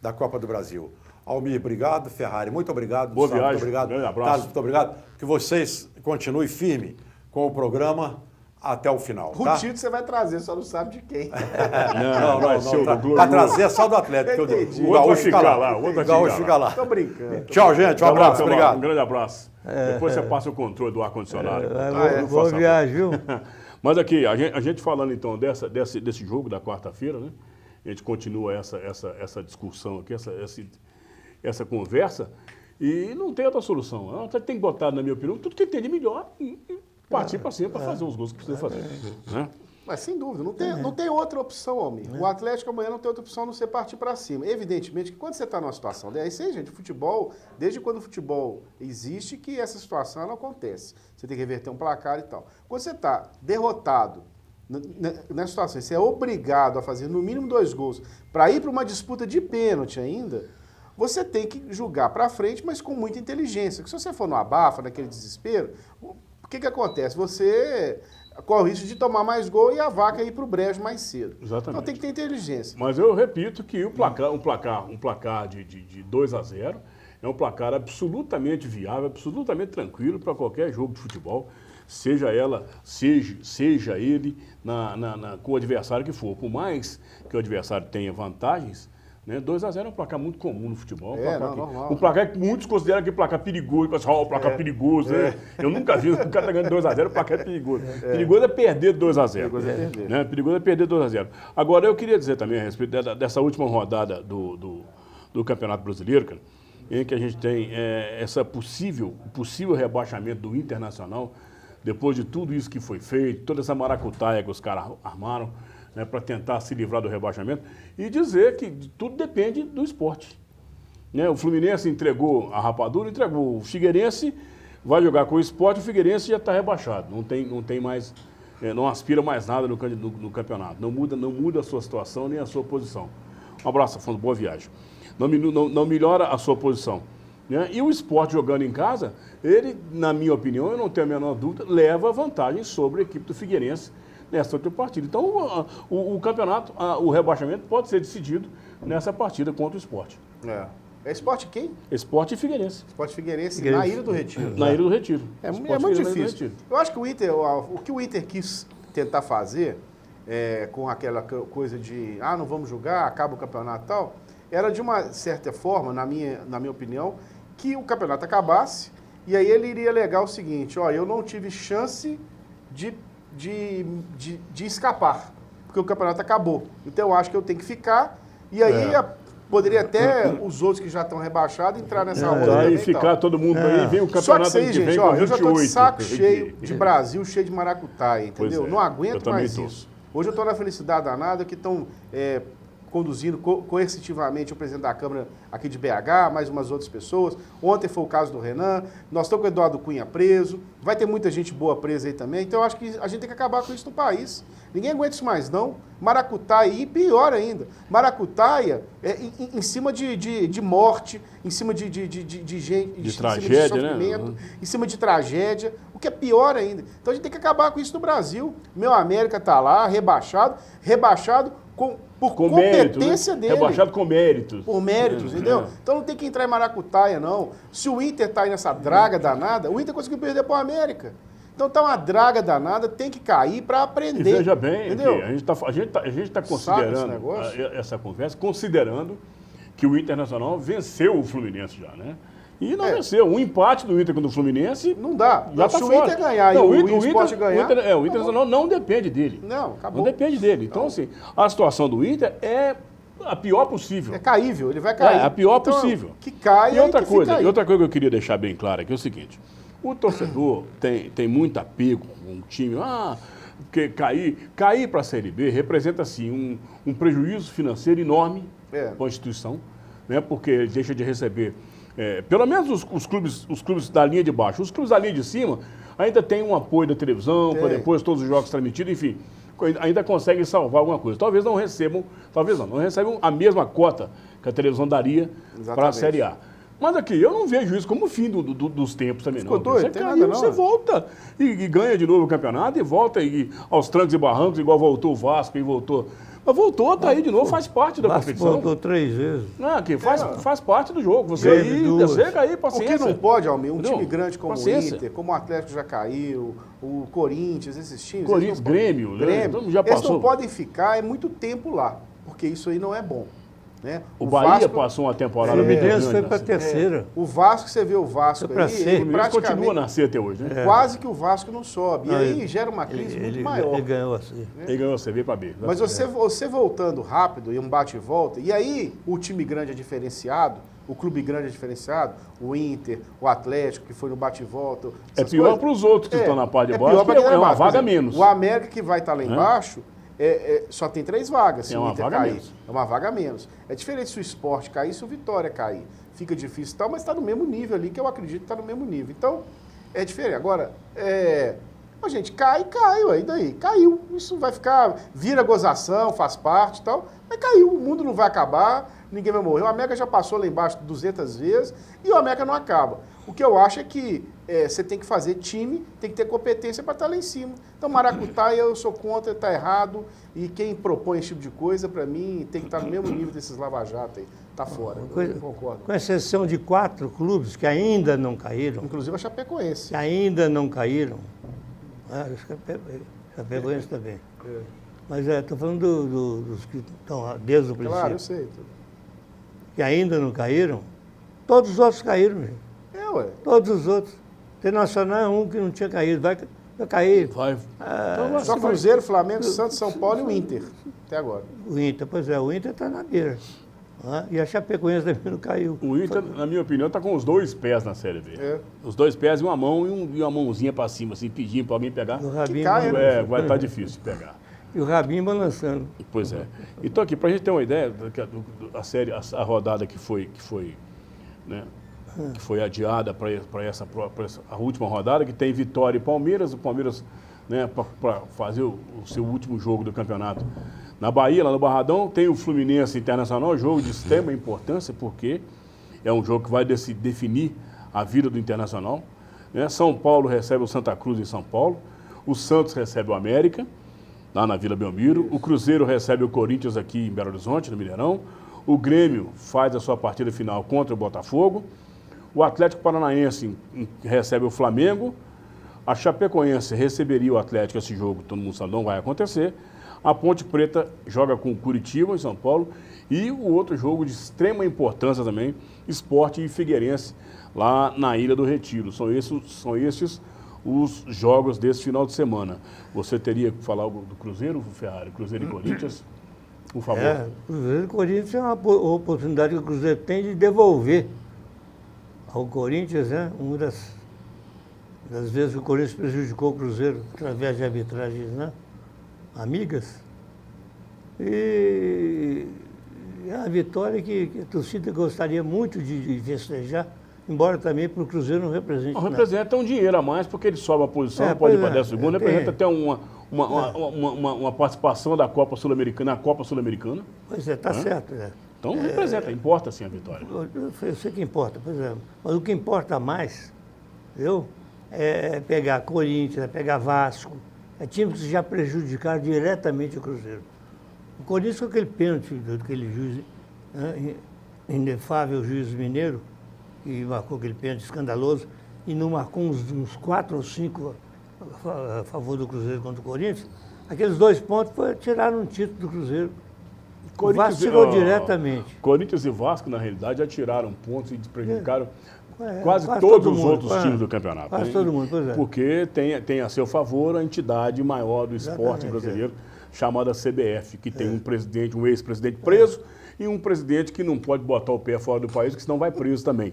A: da Copa do Brasil. Almir, obrigado. Ferrari, muito obrigado.
C: Boa
A: Gustavo,
C: viagem.
A: muito obrigado.
C: Grande abraço.
A: Carlos, muito obrigado. Que vocês continuem firme com o programa até o final.
H: O
A: tá?
H: título você vai trazer, só não sabe de quem.
A: Não. Para trazer só do Atlético.
C: O Gaúcho fica lá. O
A: Gaúcho fica lá.
H: Tô brincando.
A: Tchau, gente. Um abraço. Obrigado.
C: Um grande abraço. Depois você passa o controle do ar-condicionado.
B: Boa viagem, viu?
C: Mas aqui, a gente falando então desse jogo da quarta-feira, né? A gente continua essa discussão aqui, essa conversa, e não tem outra solução. O Atlético tem que botar, na minha opinião, tudo que ele tem de melhor e partir para cima para fazer os gols que precisa fazer. Né?
H: Mas sem dúvida, não tem outra opção, Almir. O Atlético amanhã não tem outra opção a não ser partir para cima. Evidentemente que quando você está numa situação dessa, gente, futebol, desde quando o futebol existe, que essa situação não acontece. Você tem que reverter um placar e tal. Quando você está derrotado nessa situação, você é obrigado a fazer no mínimo 2 gols para ir para uma disputa de pênalti ainda, você tem que julgar para frente, mas com muita inteligência. Porque se você for no abafa, naquele desespero, o que acontece? Você corre o risco de tomar mais gol e a vaca ir para o brejo mais cedo.
C: Exatamente.
H: Então tem que ter inteligência.
C: Mas eu repito que um placar de 2-0 é um placar absolutamente viável, absolutamente tranquilo para qualquer jogo de futebol, seja ele com o adversário que for. Por mais que o adversário tenha vantagens, né, 2-0 é um placar muito comum no futebol. Um placar que muitos consideram que placar perigoso. O placar perigoso. Né? Eu nunca vi o cara ganhando 2-0, o placar é perigoso. Perigoso é perder 2-0. Né? Perigoso é perder 2-0. Agora, eu queria dizer também a respeito dessa última rodada do Campeonato Brasileiro, cara, em que a gente tem essa possível rebaixamento do Internacional, depois de tudo isso que foi feito, toda essa maracutaia que os caras armaram, né, para tentar se livrar do rebaixamento, e dizer que tudo depende do esporte. Né? O Fluminense entregou a rapadura, entregou o Figueirense, vai jogar com o Sport, o Figueirense já está rebaixado, não tem mais, não aspira mais nada no campeonato, não muda a sua situação nem a sua posição. Um abraço, Afonso, boa viagem. Não melhora a sua posição. Né? E o Sport jogando em casa, ele, na minha opinião, eu não tenho a menor dúvida, leva vantagem sobre a equipe do Figueirense nessa outra partida. Então, o campeonato, o rebaixamento pode ser decidido nessa partida contra o Sport.
H: É Sport quem?
C: Sport e Figueirense.
H: Sport Figueirense na Ilha do Retiro.
C: Na Ilha do Retiro.
H: É muito difícil. Eu acho que o que o Inter quis tentar fazer, com aquela coisa de, não vamos jogar, acaba o campeonato e tal, era de uma certa forma, na minha opinião, que o campeonato acabasse e aí ele iria alegar o seguinte, eu não tive chance de escapar, porque o campeonato acabou. Então eu acho que eu tenho que ficar e aí poderia até os outros que já estão rebaixados entrar nessa onda.
C: Aí ficar todo mundo aí, vem o campeonato.
H: Só que isso aí, gente, eu já estou de saco cheio de Brasil, cheio de maracutaia, entendeu? Não aguento mais isso. Hoje eu estou na felicidade danada que estão conduzindo coercitivamente o presidente da Câmara aqui de BH, mais umas outras pessoas. Ontem foi o caso do Renan, nós estamos com o Eduardo Cunha preso, vai ter muita gente boa presa aí também, então eu acho que a gente tem que acabar com isso no país. Ninguém aguenta isso mais, não. Maracutaia, e pior ainda, maracutaia em cima de morte, em cima de gente,
C: de tragédia,
H: em cima de sofrimento, em cima de tragédia, o que é pior ainda. Então a gente tem que acabar com isso no Brasil. Meu América está lá, rebaixado por competência
C: mérito, né?
H: dele.
C: Rebaixado com méritos.
H: Por méritos, entendeu? Então não tem que entrar em maracutaia, não. Se o Inter está aí nessa draga danada, o Inter conseguiu perder para o América. Então tá uma draga danada, tem que cair para aprender.
C: E veja bem,
H: entendeu?
C: a gente tá considerando essa conversa, considerando que o Internacional venceu o Fluminense já, né? E não venceu. Um empate do Inter contra o Fluminense
H: não dá.
C: Já tá
H: se
C: fora.
H: O Inter ganhar e o Sport ganhar...
C: O Internacional não depende dele.
H: Não, acabou.
C: Não depende dele. Então, assim, a situação do Inter é a pior possível.
H: É caível, ele vai cair.
C: É a pior possível.
H: Que caia
C: e outra
H: que
C: coisa,
H: fica aí.
C: E outra coisa que eu queria deixar bem claro aqui é o seguinte. O torcedor tem muito apego com o time. Porque cair para a Série B representa, assim, um prejuízo financeiro enorme para a instituição, né? Porque ele deixa de receber, pelo menos os clubes da linha de baixo. Os clubes da linha de cima ainda tem um apoio da televisão, para depois todos os jogos transmitidos, enfim, ainda conseguem salvar alguma coisa. Talvez não recebam a mesma cota que a televisão daria para a Série A. Mas aqui, eu não vejo isso como o fim dos tempos também, não. Você caiu, você volta e ganha de novo o campeonato e volta aos trancos e barrancos, igual voltou o Vasco e voltou. Mas voltou, tá aí de novo, faz parte da competição.
B: Voltou 3 vezes.
C: Não, aqui, faz parte do jogo. Você cair, paciência.
H: O que não pode, Almir, um time grande como o Inter, como o Atlético já caiu, o Corinthians, esses times...
C: Corinthians, Grêmio, já passou.
H: Eles não podem ficar muito tempo lá, porque isso aí não é bom. Né?
C: O Bahia Vasco, passou uma temporada
B: bem grande. O foi para a terceira.
H: O Vasco, você vê o Vasco aí, ele praticamente
C: continua na C até hoje, né?
H: Quase que o Vasco não sobe. E aí gera uma crise muito maior.
B: Ele ganhou a C.
H: Né?
C: Ele ganhou a C, veio para B.
H: Mas você voltando rápido, e um bate e volta, e aí o time grande é diferenciado, o clube grande é diferenciado, o Inter, o Atlético, que foi no bate e volta.
C: É pior para os outros que estão na parte de baixo,
H: porque
C: é uma vaga menos.
H: O América que vai estar lá embaixo... só tem 3 vagas se o Inter cair. É uma vaga a menos. É diferente se o Sport cair, se o Vitória cair. Fica difícil e tal, mas está no mesmo nível ali, que eu acredito que está no mesmo nível. Então, é diferente. Agora, a gente cai, ué, e daí? Caiu. Isso vai ficar, vira gozação, faz parte e tal, mas caiu. O mundo não vai acabar, ninguém vai morrer. O América já passou lá embaixo 200 vezes e o América não acaba. O que eu acho é que você tem que fazer time, tem que ter competência para estar lá em cima. Então, maracutaia, eu sou contra, está errado. E quem propõe esse tipo de coisa, para mim, tem que estar no mesmo nível desses lava-jato aí. Está fora, eu concordo.
B: Com exceção de 4 clubes que ainda não caíram.
H: Inclusive a Chapecoense.
B: Que ainda não caíram. Chapecoense também. Mas estou falando dos que estão desde o princípio.
H: Claro, eu sei.
B: Que ainda não caíram. Todos os outros caíram, gente.
H: Ué.
B: Todos os outros. Internacional é um que não tinha caído. Vai cair.
H: Então, só Cruzeiro, Flamengo, Santos, São Paulo e o Inter. Até agora.
B: O Inter, pois é. O Inter está na beira. E a Chapecoense também não caiu.
C: O Inter, na minha opinião, está com os 2 pés na Série B. Os 2 pés e uma mão e uma mãozinha para cima, assim, pedindo para alguém pegar.
B: O rabinho
C: vai estar difícil de pegar.
B: E o rabinho balançando.
C: Pois é. Então, aqui, para a gente ter uma ideia, a rodada que foi adiada para a última rodada, que tem Vitória e Palmeiras. O Palmeiras, né, para fazer o seu último jogo do campeonato na Bahia, lá no Barradão. Tem o Fluminense Internacional, jogo de extrema importância, porque é um jogo que vai definir a vida do Internacional. Né? São Paulo recebe o Santa Cruz em São Paulo. O Santos recebe o América. lá na Vila Belmiro. O Cruzeiro recebe o Corinthians aqui em Belo Horizonte, no Mineirão. O Grêmio faz a sua partida final contra o Botafogo. O Atlético Paranaense recebe o Flamengo. A Chapecoense receberia o Atlético, esse jogo, todo mundo sabe, não vai acontecer. A Ponte Preta joga com o Curitiba, em São Paulo. E o outro jogo de extrema importância também, Sport e Figueirense, lá na Ilha do Retiro. São esses os jogos desse final de semana. Você teria que falar do Cruzeiro, Ferrari? Cruzeiro e Corinthians, por favor.
B: Cruzeiro e Corinthians é uma oportunidade que o Cruzeiro tem de devolver ao Corinthians, né? Uma das vezes que o Corinthians prejudicou o Cruzeiro através de arbitragens, né? Amigas. E é uma vitória que a torcida gostaria muito de festejar, embora também para o Cruzeiro não represente nada.
C: Representa um dinheiro a mais, porque ele sobe a posição, pode ir para 10º, representa até uma participação da Copa Sul-Americana,
B: Pois é, tá certo.
C: Então representa, importa sim a vitória.
B: Eu sei que importa, pois é. Mas o que importa mais, é pegar Corinthians, é pegar Vasco, é times que já prejudicaram diretamente o Cruzeiro. O Corinthians com aquele pênalti daquele juiz, né, inefável juiz mineiro, que marcou aquele pênalti escandaloso, e não marcou uns 4 ou 5 a favor do Cruzeiro contra o Corinthians, aqueles 2 pontos tiraram um título do Cruzeiro. O Vasco tirou diretamente.
C: Corinthians e Vasco, na realidade, já tiraram pontos e prejudicaram quase todos os outros times do campeonato.
B: Quase todo mundo, pois é.
C: Porque tem a seu favor a entidade maior do esporte brasileiro, chamada CBF, que tem um ex-presidente preso e um presidente que não pode botar o pé fora do país, porque senão vai preso também.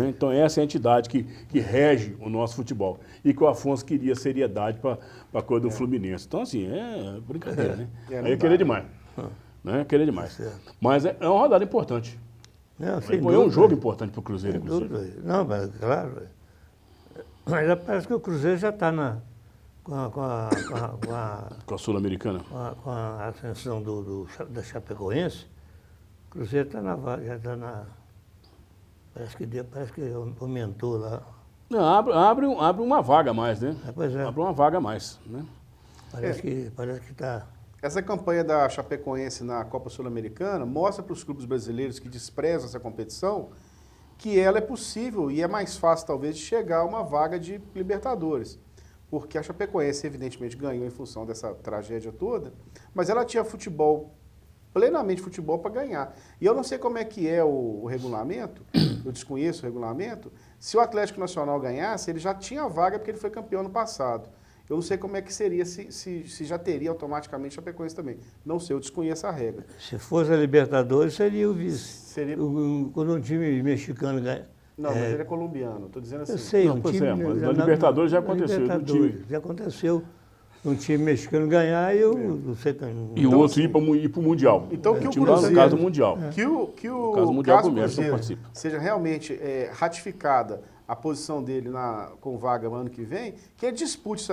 C: Então essa é a entidade que rege o nosso futebol. E que o Afonso queria seriedade para a coisa do Fluminense. Então, assim, é brincadeira, né? Aí é querer demais. Querer demais. Mas é uma rodada importante. É um jogo importante para o Cruzeiro, inclusive.
B: Não, mas claro. Mas parece que o Cruzeiro já está com
C: a Sul-Americana?
B: Com a ascensão da Chapecoense, o Cruzeiro está já está na. Parece que aumentou lá.
C: Não, abre uma vaga a mais, né?
B: Pois é.
C: Abre uma vaga a mais, né?
B: Parece que está.
H: Essa campanha da Chapecoense na Copa Sul-Americana mostra para os clubes brasileiros que desprezam essa competição que ela é possível e é mais fácil, talvez, de chegar a uma vaga de Libertadores. Porque a Chapecoense, evidentemente, ganhou em função dessa tragédia toda, mas ela tinha plenamente futebol para ganhar. E eu não sei como é que é o regulamento, eu desconheço o regulamento, se o Atlético Nacional ganhasse, ele já tinha vaga porque ele foi campeão no passado. Eu não sei como é que seria, se já teria automaticamente a Chapecoense também. Não sei, eu desconheço a regra.
B: Se fosse a Libertadores, seria o vice. Quando um time mexicano ganha.
H: Não, mas ele é colombiano, estou dizendo assim.
B: Eu sei,
C: mas na Libertadores já aconteceu.
B: Já aconteceu. Um time mexicano ganhar e o
C: o outro ir para o Mundial.
H: Então, que o
C: Cruzeiro, no caso do Mundial.
H: Que o
C: caso mundial
H: Cruzeiro seja realmente ratificada a posição dele com vaga no ano que vem, que ele dispute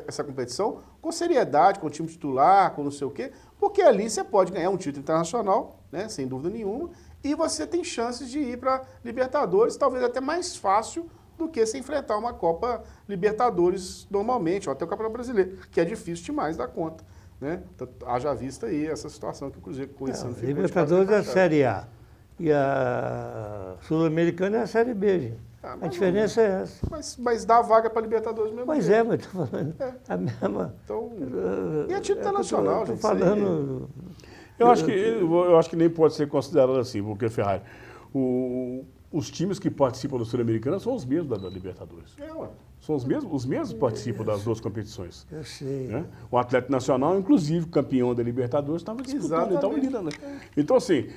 H: essa competição com seriedade, com o time titular, com não sei o quê, porque ali você pode ganhar um título internacional, né, sem dúvida nenhuma, e você tem chances de ir para Libertadores, talvez até mais fácil do que se enfrentar uma Copa Libertadores normalmente, ou até o Campeonato Brasileiro, que é difícil demais da conta. Né? Então, haja vista aí essa situação que o Cruzeiro conhecendo.
B: Libertadores é a Série A e a Sul-Americana é a Série B, gente. A diferença é essa.
H: Mas dá vaga para Libertadores mesmo.
B: Pois é, mas estou falando a mesma.
H: Então, e a título internacional, gente.
B: Estou falando.
C: Eu acho que nem pode ser considerado assim, porque, Ferrari, os times que participam do Sul-Americana são os mesmos da Libertadores. São os mesmos que participam das duas competições.
B: Eu sei.
C: Né? O Atlético Nacional, inclusive, campeão da Libertadores, estava disputando. Então, assim,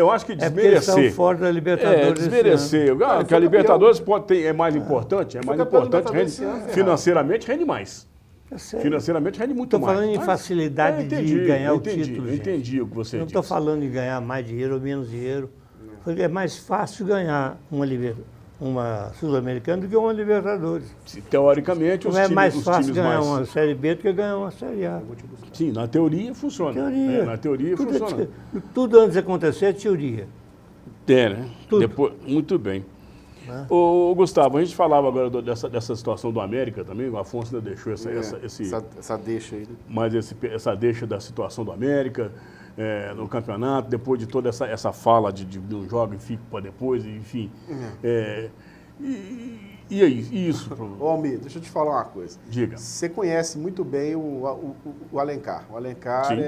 C: eu acho que desmerecer...
B: eles são fora da Libertadores.
C: Desmerecer. Que a Libertadores é mais importante, financeiramente rende mais. Financeiramente rende muito mais.
B: Estou falando em facilidade de ganhar o título, gente.
C: Entendi o que você disse.
B: Não estou falando em ganhar mais dinheiro ou menos dinheiro. É mais fácil ganhar uma Sul-Americana do que uma Libertadores.
C: Teoricamente,
B: os times mais. Não é mais fácil ganhar uma Série B do que ganhar uma Série A.
C: Sim, na teoria funciona. Na teoria funciona.
B: Tudo antes de acontecer é teoria.
C: Né? Tudo. Muito bem.
B: Né?
C: Ô, Gustavo, a gente falava agora dessa situação do América também, o Afonso ainda deixou essa
H: deixa aí.
C: Mas essa deixa da situação do América no campeonato, depois de toda essa fala de um jogo e fica para depois, enfim. E aí, isso?
H: Ô, Almir, deixa eu te falar uma coisa.
C: Diga.
H: Você conhece muito bem o Alencar. O Alencar
C: Sim.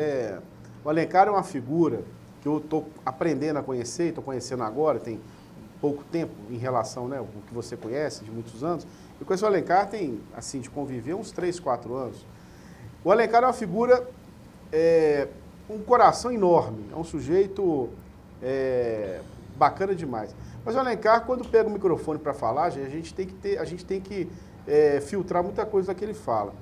H: O Alencar é uma figura que eu estou aprendendo a conhecer, estou conhecendo agora, tem pouco tempo em relação, né, o que você conhece, de muitos anos. Eu conheço o Alencar, tem, assim, de conviver, uns 3, 4 anos. O Alencar é uma figura, um coração enorme, é um sujeito bacana demais. Mas o Alencar, quando pega o microfone para falar, a gente tem que filtrar muita coisa que ele fala.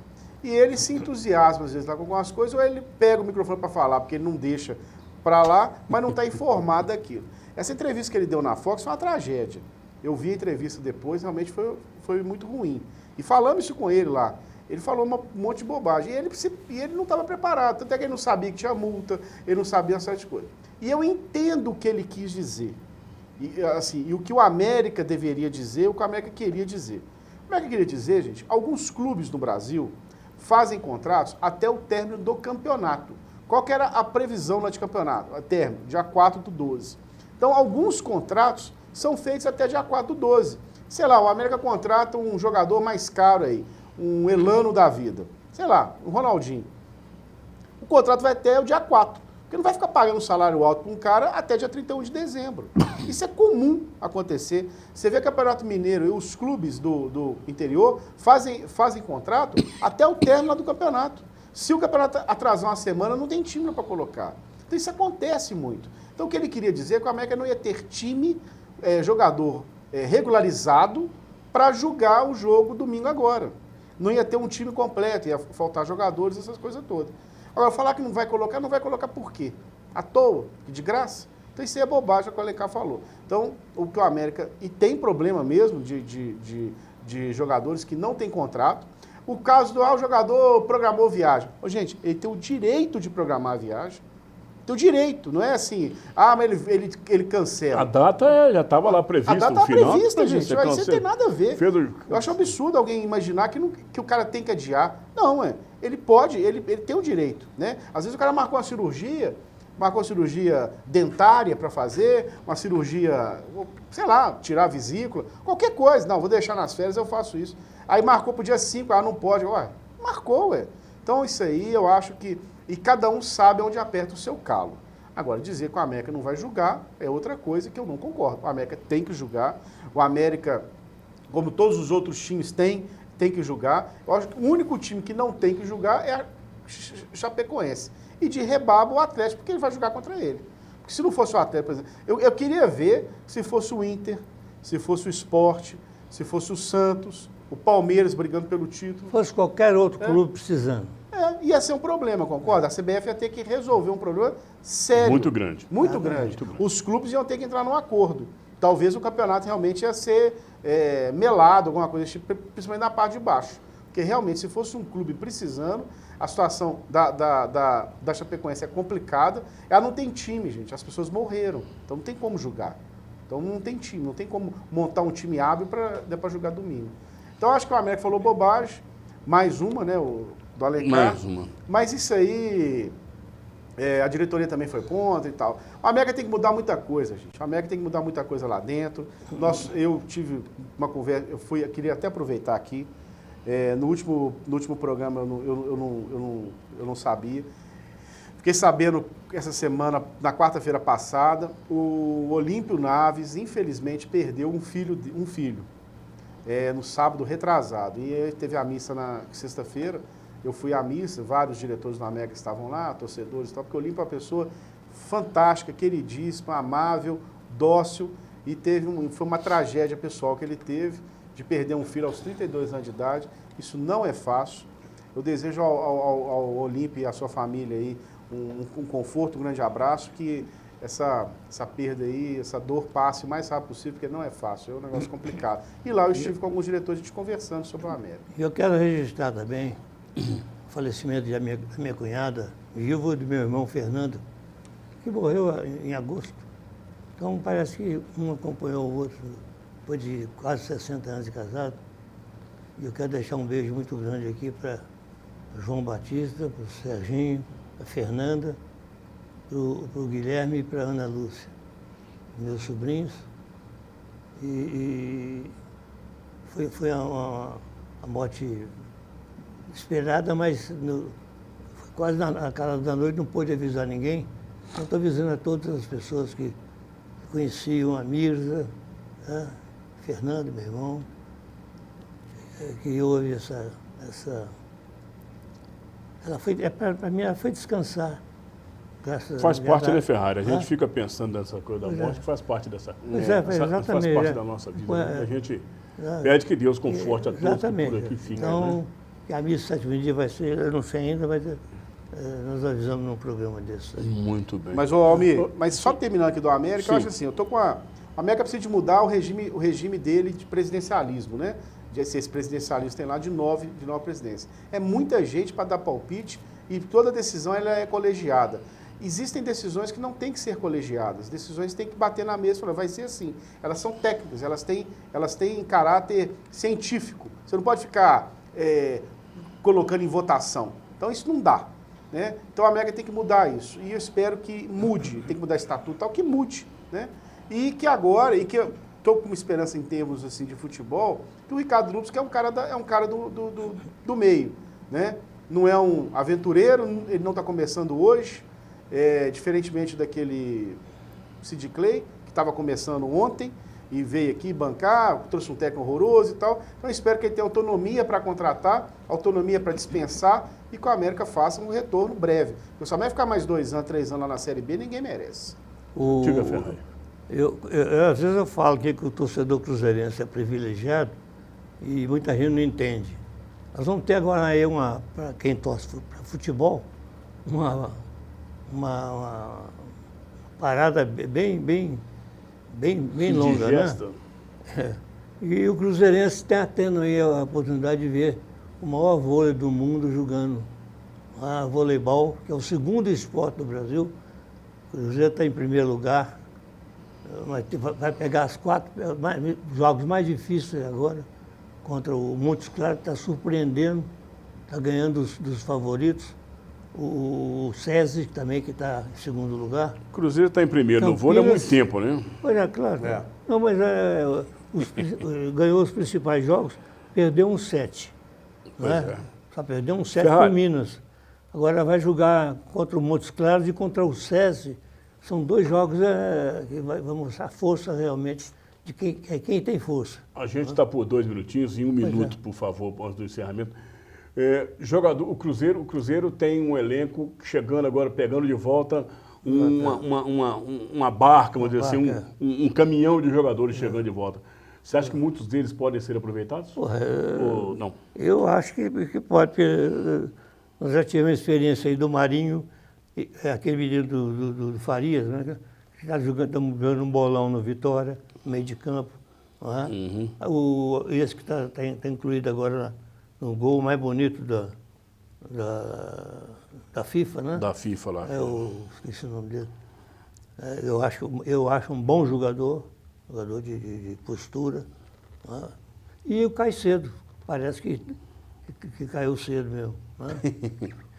H: E ele se entusiasma, às vezes, lá com algumas coisas, ou ele pega o microfone para falar, porque ele não deixa para lá, mas não está informado daquilo. Essa entrevista que ele deu na Fox foi uma tragédia. Eu vi a entrevista depois, realmente foi muito ruim. E falamos isso com ele lá. Ele falou um monte de bobagem. E ele não estava preparado, tanto é que ele não sabia que tinha multa, ele não sabia uma série de coisas. E eu entendo o que ele quis dizer. E o que o América deveria dizer, o que o América queria dizer. O América queria dizer, gente, alguns clubes no Brasil fazem contratos até o término do campeonato. Qual que era a previsão lá de campeonato? A término, dia 4/12. Então, alguns contratos são feitos até dia 4/12. Sei lá, o América contrata um jogador mais caro aí, um Elano da vida. Sei lá, um Ronaldinho. O contrato vai até o dia 4. Porque não vai ficar pagando um salário alto para um cara até dia 31 de dezembro. Isso é comum acontecer. Você vê Campeonato Mineiro e os clubes do interior fazem contrato até o término do campeonato. Se o campeonato atrasar uma semana, não tem time para colocar. Então isso acontece muito. Então o que ele queria dizer é que o América não ia ter time, jogador regularizado para jogar o jogo domingo agora. Não ia ter um time completo, ia faltar jogadores, essas coisas todas. Agora, falar que não vai colocar por quê? À toa? De graça? Então isso aí é bobagem, é o que o Alencar falou. Então, o que o América... E tem problema mesmo de jogadores que não têm contrato. O caso o jogador programou viagem. Gente, ele tem o direito de programar a viagem. Tem o direito, não é assim, mas ele cancela.
C: A data já estava lá prevista.
H: A data
C: estava
H: prevista, gente. Isso não tem nada a ver. Eu acho absurdo alguém imaginar que o cara tem que adiar. Não, ele pode, ele tem o direito, né? Às vezes o cara marcou uma cirurgia dentária para fazer, uma cirurgia, sei lá, tirar a vesícula, qualquer coisa. Não, vou deixar nas férias, eu faço isso. Aí marcou pro dia 5, não pode. Marcou. Então isso aí eu acho que... E cada um sabe onde aperta o seu calo. Agora, dizer que o América não vai julgar é outra coisa que eu não concordo. O América tem que julgar. O América, como todos os outros times tem que julgar. Eu acho que o único time que não tem que julgar é a Chapecoense. E de rebabo o Atlético, porque ele vai jogar contra ele. Porque se não fosse o Atlético, por exemplo, eu queria ver se fosse o Inter, se fosse o Sport, se fosse o Santos, o Palmeiras brigando pelo título.
B: Fosse qualquer outro clube precisando.
H: Ia ser um problema, concorda? A CBF ia ter que resolver um problema sério.
C: Muito grande.
H: Muito grande. Os clubes iam ter que entrar num acordo. Talvez o campeonato realmente ia ser melado, alguma coisa desse tipo, principalmente na parte de baixo. Porque realmente, se fosse um clube precisando, a situação da Chapecoense é complicada. Ela não tem time, gente. As pessoas morreram. Então não tem como julgar. Então não tem time, não tem como montar um time hábil para jogar domingo. Então acho que o América falou bobagem. Mais uma, né? Do Alencar.
C: Mais uma.
H: Mas isso aí, a diretoria também foi contra e tal. O América tem que mudar muita coisa, gente. O América tem que mudar muita coisa lá dentro. Eu tive uma conversa, eu queria até aproveitar aqui. No último programa eu não sabia. Fiquei sabendo essa semana, na quarta-feira passada, o Olímpio Naves, infelizmente, perdeu um filho. No sábado retrasado. E teve a missa na sexta-feira. Eu fui à missa, vários diretores do América estavam lá, torcedores e tal, porque o Olímpio é uma pessoa fantástica, queridíssima, amável, dócil, e foi uma tragédia pessoal que ele teve de perder um filho aos 32 anos de idade. Isso não é fácil. Eu desejo ao Olímpio e à sua família aí um conforto, um grande abraço, que essa perda aí, essa dor passe o mais rápido possível, porque não é fácil, é um negócio complicado. E lá eu estive com alguns diretores, a gente conversando sobre o América.
B: Eu quero registrar também o falecimento da minha cunhada, viúva do meu irmão Fernando, que morreu em agosto. Então parece que um acompanhou o outro depois de quase 60 anos de casado. E eu quero deixar um beijo muito grande aqui para João Batista, para o Serginho, para a Fernanda, para o Guilherme e para a Ana Lúcia, meus sobrinhos. E foi uma morte esperada, mas quase na cara da noite, não pôde avisar ninguém. Então estou avisando a todas as pessoas que conheciam a Mirza, né? Fernando, meu irmão, que houve essa ela foi, para mim, ela foi descansar.
C: Faz parte, né, Ferrari? A gente fica pensando nessa coisa da morte, faz parte dessa.
B: Exatamente.
C: Faz parte da nossa vida. A gente pede que Deus conforte a todos que por aqui ficam.
B: Então,
C: né?
B: que a missa 7º dia vai ser, eu não sei ainda, mas nós avisamos num programa desse.
C: Muito bem.
H: Mas, Almir, mas só terminando aqui do América, eu acho assim, eu tô com a América precisa de mudar o regime dele de presidencialismo, né? Esse presidencialismo tem lá de nove presidências. É muita gente para dar palpite e toda decisão ela é colegiada. Existem decisões que não têm que ser colegiadas, decisões têm que bater na mesa, vai ser assim. Elas são técnicas, elas têm caráter científico. Você não pode ficar colocando em votação. Então isso não dá. Né? Então a América tem que mudar isso. E eu espero que mude, tem que mudar estatuto tal, que mude. Né? E que agora, e que eu estou com uma esperança em termos assim, de futebol, que o Ricardo Lupes, que é um cara do meio. Né? Não é um aventureiro, ele não está começando hoje. Diferentemente daquele Sid Clay, que estava começando ontem e veio aqui bancar, trouxe um técnico horroroso e tal. Então, eu espero que ele tenha autonomia para contratar, autonomia para dispensar e que o América faça um retorno breve. Porque se o América ficar mais 2 anos, 3 anos lá na Série B, ninguém merece.
C: Diga, Ferrari.
B: Às vezes eu falo que o torcedor cruzeirense é privilegiado e muita gente não entende. Nós vamos ter agora aí para quem torce para futebol, uma parada bem longa,
C: digesta.
B: Né? E o cruzeirense está tendo aí a oportunidade de ver o maior vôlei do mundo jogando voleibol, que é o segundo esporte do Brasil. O Cruzeiro está em primeiro lugar, vai pegar os 4 jogos mais difíceis agora, contra o Montes Claros, que está surpreendendo, está ganhando dos favoritos. O SESI também, que está em segundo lugar.
C: O Cruzeiro está em primeiro no vôlei há muito tempo, né?
B: Pois é, claro. Não, mas ganhou os principais jogos, perdeu um 7. Né? Só perdeu um 7 para Minas. Agora vai jogar contra o Montes Claros e contra o SESI. São 2 jogos que vai mostrar a força realmente de quem tem força.
C: A gente está por 2 minutinhos, em 1 minuto, por favor, antes do encerramento. O Cruzeiro tem um elenco chegando agora, pegando de volta uma barca, vamos dizer assim, um caminhão de jogadores chegando de volta. Você acha que muitos deles podem ser aproveitados? Ou não?
B: Eu acho que pode, porque nós já tivemos experiência aí do Marinho, aquele menino do Farias, né? Que está jogando um bolão no Vitória, no meio de campo. Não é? Esse que está incluído agora no gol mais bonito da FIFA, né?
C: Da FIFA lá.
B: Esqueci o nome dele. Eu acho um bom jogador de postura. Né? E o Caicedo, parece que caiu cedo mesmo. Né?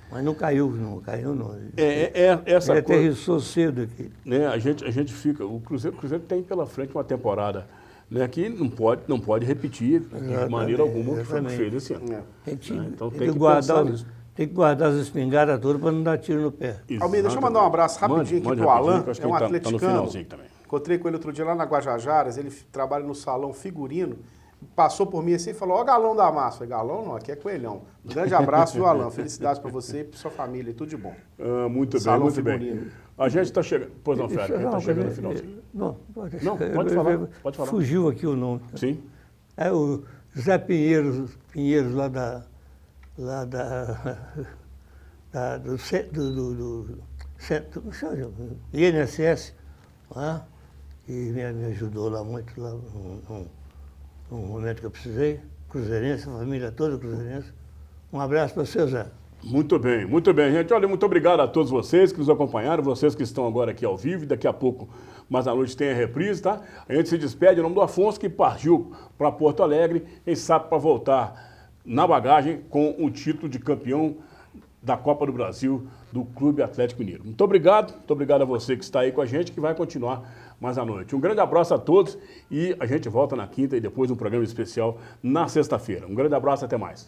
B: Mas não caiu não.
C: Essa
B: ele aterrissou cedo aqui.
C: Né, a gente fica... O Cruzeiro tem pela frente uma temporada, né, que não pode repetir de maneira alguma o que foi feito esse ano.
B: Então tem que guardar as espingardas todas para não dar tiro no pé.
H: Almeida, deixa eu mandar um abraço rapidinho aqui pro Alan,
C: é um atleticano. Tá no finalzinho também.
H: Encontrei com ele outro dia lá na Guajajaras, ele trabalha no salão figurino, passou por mim assim e falou, ó galão da massa. Eu falei, galão não, aqui é coelhão. Um grande abraço, viu, Alan? Felicidades para você e para sua família e tudo de bom.
C: Muito bem, muito bem. A gente está chegando... Pois não, Ferrari, a gente está chegando no finalzinho.
B: Não,
C: pode falar.
B: Fugiu aqui o nome.
C: Sim.
B: É o José Pinheiros lá do INSS, né? E me ajudou lá muito, lá, num momento que eu precisei, cruzeirense, a família toda cruzeirense. Um abraço para você, Zé.
C: Muito bem, gente. Olha, muito obrigado a todos vocês que nos acompanharam, vocês que estão agora aqui ao vivo, daqui a pouco, mais à noite, tem a reprise, tá? A gente se despede em nome do Afonso, que partiu para Porto Alegre, quem sabe para voltar na bagagem com o título de campeão da Copa do Brasil do Clube Atlético Mineiro. Muito obrigado a você que está aí com a gente, que vai continuar mais à noite. Um grande abraço a todos e a gente volta na quinta e depois um programa especial na sexta-feira. Um grande abraço, até mais.